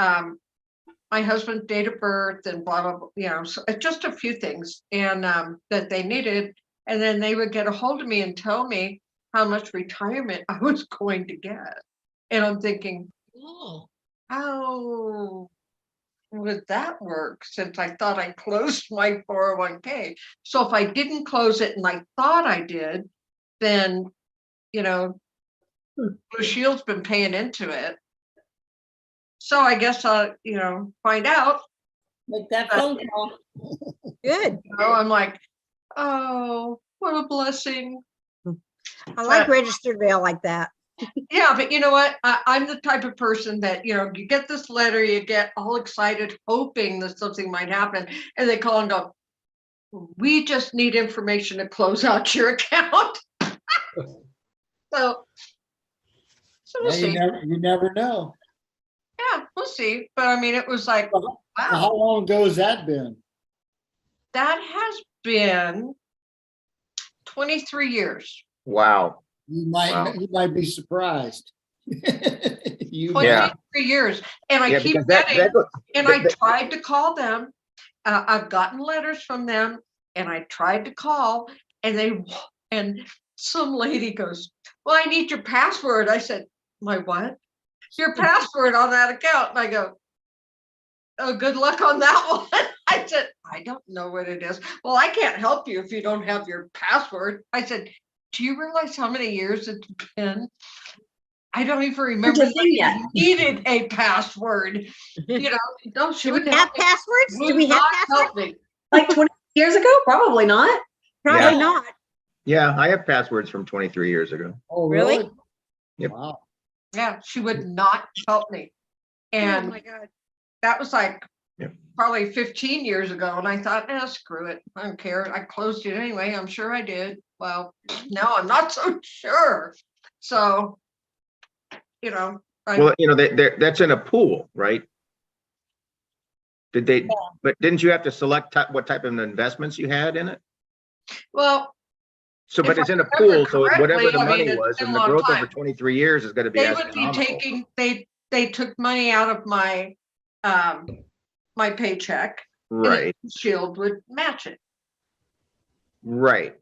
my husband's date of birth and blah, blah, blah, so just a few things and that they needed. And then they would get a hold of me and tell me how much retirement I was going to get. And I'm thinking, oh, how would that work? Since I thought I closed my 401k. So if I didn't close it and I thought I did, then, Blue Shield's been paying into it. So I guess I'll, find out. Make that phone call. Good. I'm like, oh, what a blessing. I like registered mail like that. Yeah, but you know what? I'm the type of person that, you get this letter, you get all excited, hoping that something might happen. And they call and go, we just need information to close out your account. So we'll see. you never know. Yeah, we'll see. But I mean, it was like, Well, wow, How long ago has that been? that has been 23 years. wow. You Wow. might be surprised. You 23 Yeah. years. And I Yeah, keep because getting, and I that- tried to call them. I've gotten letters from them and I tried to call and some lady goes, well, I need your password. I said, my what? Your password on that account. And I go, oh, good luck on that one. I said, I don't know what it is. Well, I can't help you if you don't have your password. I said, do you realize how many years it's been? I don't even remember a that thing yet. I needed a password. You know, no, she Do we wouldn't have help me. passwords? Do Would we have not passwords? help me. Like 20 years ago? Probably not. Probably Yeah. not. Yeah, I have passwords from 23 years ago. Oh, Really? really? Yep. Wow. Yeah, she would not help me. Oh And my God. that was like Yep. probably 15 years ago. And I thought, screw it. I don't care. I closed it anyway. I'm sure I did. Well, now I'm not so sure. So, you know, Well, you know, that's in a pool, right? Did they, but didn't you have to select what type of investments you had in it? well, So, but If it's I in a remember pool, so whatever correctly, the I mean, money it's was been and a the long growth over time. 23 years is gonna be they would be astronomical. taking, they took money out of my, my paycheck. and Right, Shield would match it. right,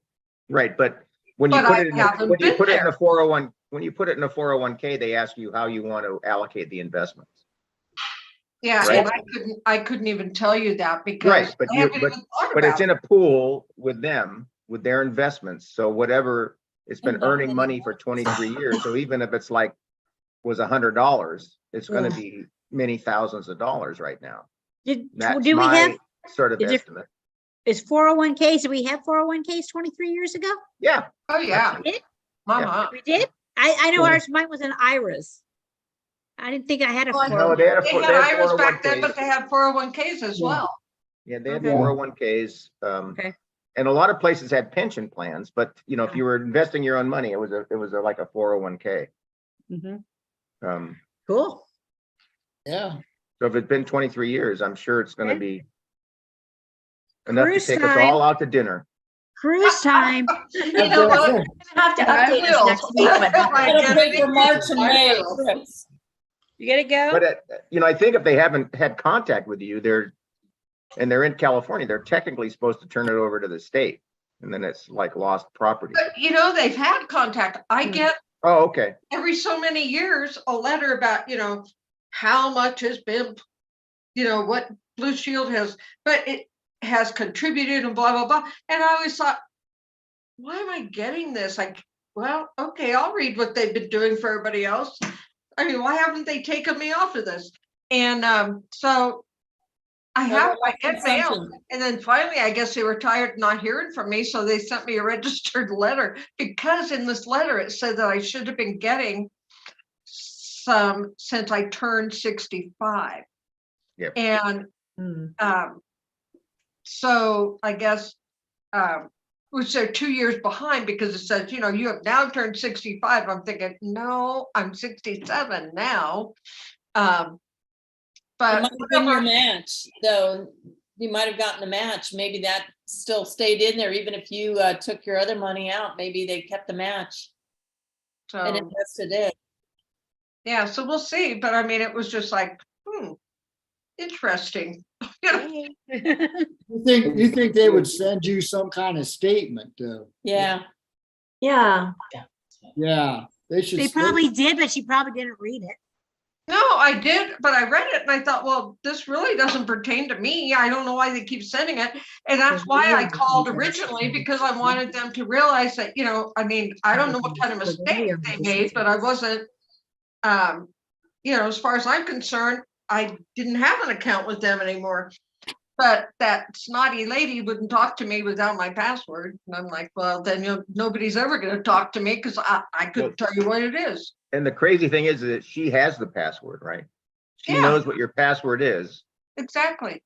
right. But when you But put I it in, haven't when you been put it in there. a 401, when you put it in a 401k, they ask you how you want to allocate the investments. Yeah, Right. and I couldn't even tell you that because Right, but I haven't even thought but it's about in it. a pool with them, with their investments. So whatever, it's been earning money for 23 years. So even if it's like, was $100, it's gonna be many thousands of dollars right now. That's Do we have, my sort of is there- estimate. is 401ks, did we have 401ks 23 years ago? Yeah, Oh, yeah. absolutely. Mama. We did? I know Yeah. ours, mine was an IRAs. I didn't think I had a Well, No, 401. they had a, They they had had IRAs back then, 401ks. but they had 401ks as Yeah. well. Yeah, they had Okay. 401ks. Okay. And a lot of places had pension plans, but you know, if you were investing your own money, it was like a 401k. Mhm. Um, Cool. Yeah. so if it's been 23 years, I'm sure it's gonna Okay. be enough to Cruise take us time. all out to dinner. Cruise time. You know what? You're gonna have to I update us will. next week. What happened. It'll pay for March and I May will. trips. You gotta go? But you know, I think if they haven't had contact with you, they're in California, they're technically supposed to turn it over to the state, and then it's like lost property. But you know, they've had contact. I get Oh, okay. every so many years a letter about, how much has been, what Blue Shield has, but it has contributed and blah, blah, blah. And I always thought, why am I getting this? Like, well, okay, I'll read what they've been doing for everybody else. I mean, why haven't they taken me off of this? And so I get mail. Consumption. And then finally, I guess they were tired of not hearing from me. So they sent me a registered letter because in this letter, it said that I should have been getting some since I turned 65. Yep. And so I guess, which they're 2 years behind because it says, you have now turned 65. I'm thinking, no, I'm 67 now. It But might have been your match, though. You might have gotten a match. Maybe that still stayed in there, even if you took your other money out. Maybe they kept the match and so, invested it. yeah, so we'll see. But I mean, it was just like, interesting. Yay. You think they would send you some kind of statement though? Yeah. Yeah. Yeah, they should. They probably did, but she probably didn't read it. No, I did, but I read it and I thought, well, this really doesn't pertain to me. I don't know why they keep sending it. And that's why I called originally because I wanted them to realize that, I mean, I don't know what kind of mistake they made, but I wasn't, as far as I'm concerned, I didn't have an account with them anymore. But that snotty lady wouldn't talk to me without my password. And I'm like, well, then nobody's ever going to talk to me because I couldn't tell you what it is. And the crazy thing is that she has the password, right? She Yeah. knows what your password is. Exactly.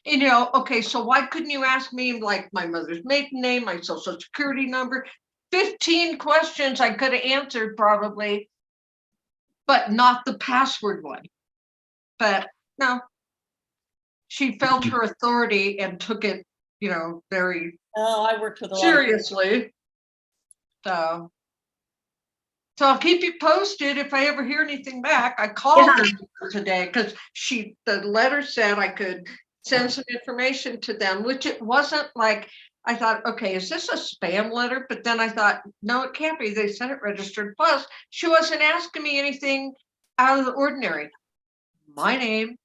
Okay, so why couldn't you ask me like my mother's maiden name, my social security number, 15 questions I could have answered probably, but not the password one. But no, she felt her authority and took it, very Oh, I worked with a lot of seriously. So I'll keep you posted if I ever hear anything back. I called her today because the letter said I could send some information to them, which it wasn't like, I thought, okay, is this a spam letter? But then I thought, no, it can't be. They sent it registered. Plus, she wasn't asking me anything out of the ordinary. My name,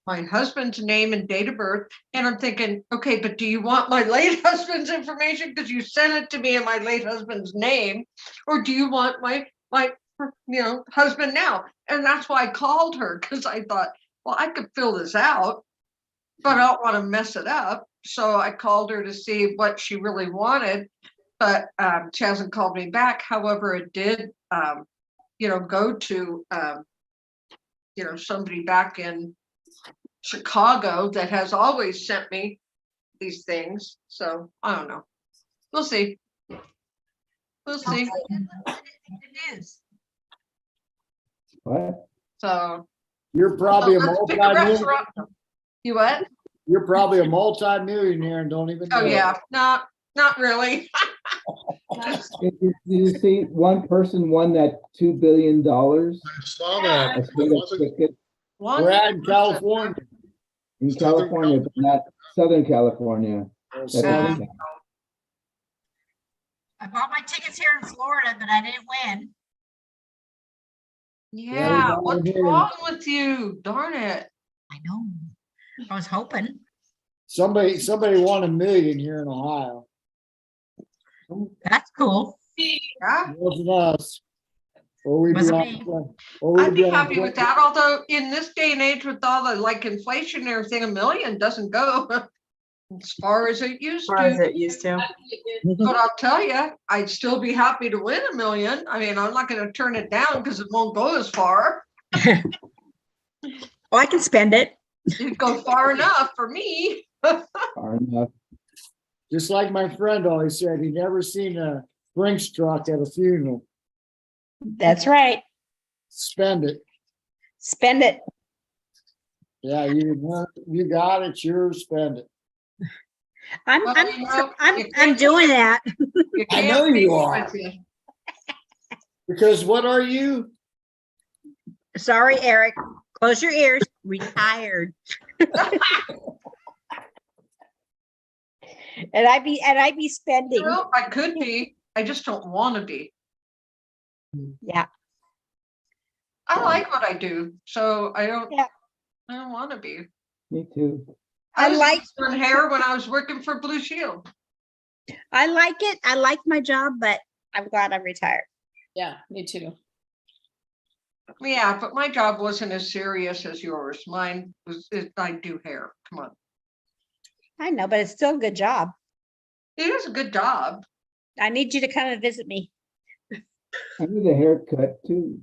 my husband's name and date of birth. And I'm thinking, okay, but do you want my late husband's information because you sent it to me in my late husband's name? Or do you want my husband now? And that's why I called her, because I thought, well, I could fill this out, but I don't want to mess it up. So I called her to see what she really wanted, but she hasn't called me back. However, it did, go to, somebody back in Chicago that has always sent me these things. So I don't know. We'll see. We'll see. Good news. What? So You're probably a let's pick a multi-millionaire. restaurant. You what? You're probably a multi-millionaire and don't even know. Oh yeah, not really. Did you see one person won that $2 billion? I saw that. A It single wasn't- ticket One Brad in California. in Southern California, but not Southern California. That's So, what I bought my tickets here in Florida, but I didn't win. Yeah, Yeah, what's here. wrong with you? Darn it. I know. I was hoping. somebody won $1 million here in Ohio. That's cool. Yeah, It wasn't us. Or we'd be Wasn't on me. play- or we'd I'd be on happy with play- that. Although in this day and age with all the like inflation and everything, $1 million doesn't go as far as it used Or as to. it used to. But I'll tell you, I'd still be happy to win $1 million. I mean, I'm not gonna turn it down because it won't go as far. Oh, I can spend it. It'd go far enough for me. Far enough. Just like my friend always said, he never seen a Brinks truck at a funeral. That's right. Spend it. Spend it. Yeah, you got it, yours, spend it. I'm Well, I'm you know, I'm, you I'm can't- doing that. You I can't know beat you me are. with you. Because what are you? Sorry, Eric. Close your ears. Retired. And I'd be spending. Well, I could be. I just don't want to be. Yeah. I like what I do, so I don't. Yeah. I don't want to be. Me too. I was like- doing hair when I was working for Blue Shield. I like it. I like my job, but I'm glad I'm retired. Yeah, me too. Yeah, but my job wasn't as serious as yours. Mine was. I do hair. Come on, I know, but it's still a good job. it is a good job. I need you to come and visit me. I need a haircut too.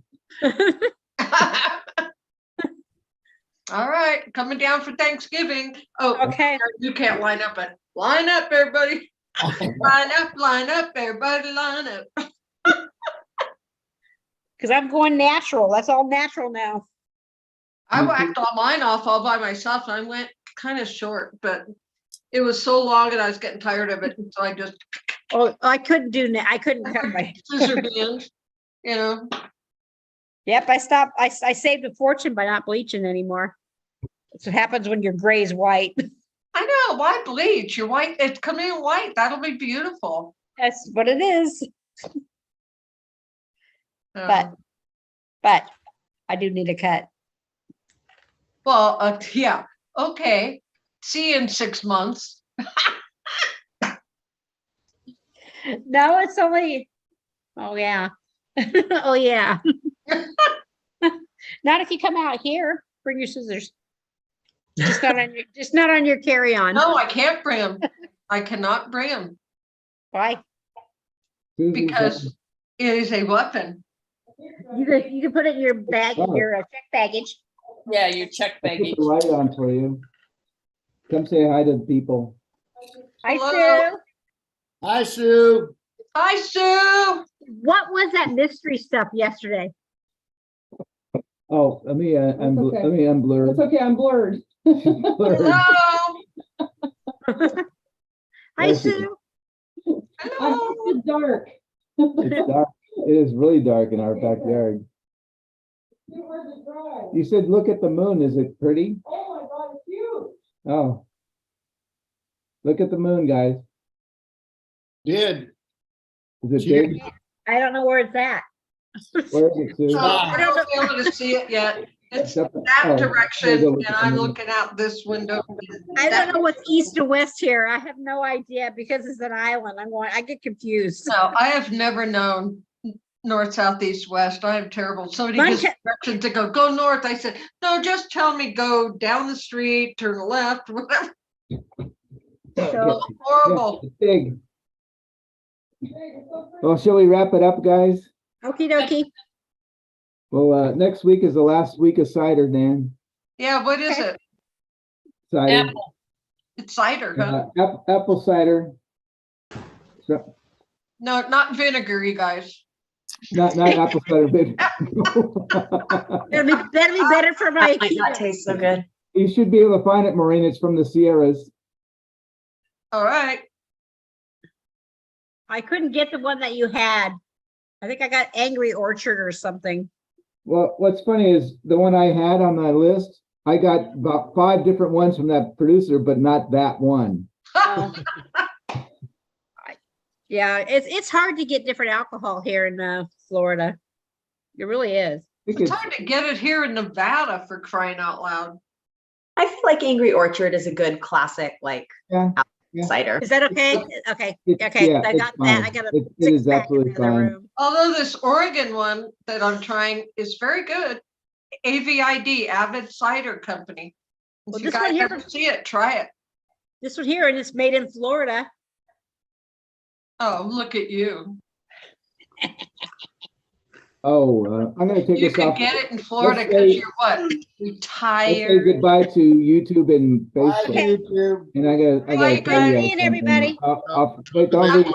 All right, coming down for Thanksgiving. Oh, Okay. you can't line up, but line up, everybody. Line up, everybody, line up. Because I'm going natural. That's all natural now. I Me whacked all mine off all by myself. And I went kind of short, but it was so long and I was getting tired of it. So I just Oh, I couldn't do I couldn't cut my. scissor hands, you know. Yep, I stopped. I saved a fortune by not bleaching anymore. That's what happens when your gray is white. I know, why bleach? You're white. It's coming in white. That'll be beautiful. That's what it is. Um, But I do need a cut. well, yeah. Okay. See you in 6 months. No, it's only. Oh yeah. Oh yeah. Not if you come out here. Bring your scissors. Just not on your carry-on. No, I can't bring them. I cannot bring them Why? Susie's because it is a weapon. You can put it in your bag, Oh. your check baggage. Yeah, your check I put baggage. the light on for you. Come say hi to the people. Hi, Hello. Sue. Hi, Sue. Hi, Sue. What was that mystery stuff yesterday? Oh, let me, okay. let me unblur. It's okay, I'm blurred. Blur. Hello. Hi, Yes, it Sue. Hello. It's dark. It's dark. It is really dark in our backyard. You said, look at the moon. Is it pretty? Oh my God, it's huge. Oh. Look at the moon, guys. Did. Is it Yeah. big? I don't know where it's at. Where is it, Sue? So I don't be able to see it yet. It's Up- that oh, direction there's a- and I'm looking out this window. I don't know what's east and west here. I have no idea because it's an island. I get confused. No, I have never known north, south, east, west. I am terrible. Somebody Mine gives ca- directions to go north. I said, no, just tell me go down the street, turn left, whatever. Okay. Horrible. It's big. Well, shall we wrap it up, guys? Okie dokie. Well, next week is the last week of cider, Dan. Yeah, what is it? Cider. Apple. It's cider, huh? Apple cider. So, No, not vinegar, you guys. not apple cider, but That'd be better for my. That might not taste so good. you should be able to find it, Maureen. It's from the Sierras. All right. I couldn't get the one that you had. I think I got Angry Orchard or something. Well, what's funny is the one I had on my list, I got about 5 different ones from that producer, but not that one. Oh. Yeah, it's hard to get different alcohol here in Florida. It really is. I think It's hard to get it here in Nevada for crying out loud. I feel like Angry Orchard is a good classic, like Yeah, yeah. cider. Is that okay? Okay, It's- yeah, I it's got that. fine. I got a It is six pack in absolutely the other fine. room. Although this Oregon one that I'm trying is very good. AVID, Avid Cider Company. Well, If you this one guys here- ever see it, try it. This one here, and it's made in Florida. Oh, look at you. Oh, I'm going to take You this can off. get it in Florida Let's because say- you're what? Let's say Retired. goodbye to YouTube and Bye, Facebook. Okay. YouTube. And I Bye, gotta tell you guys. guys Seeing everybody. something. Wait, don't leave.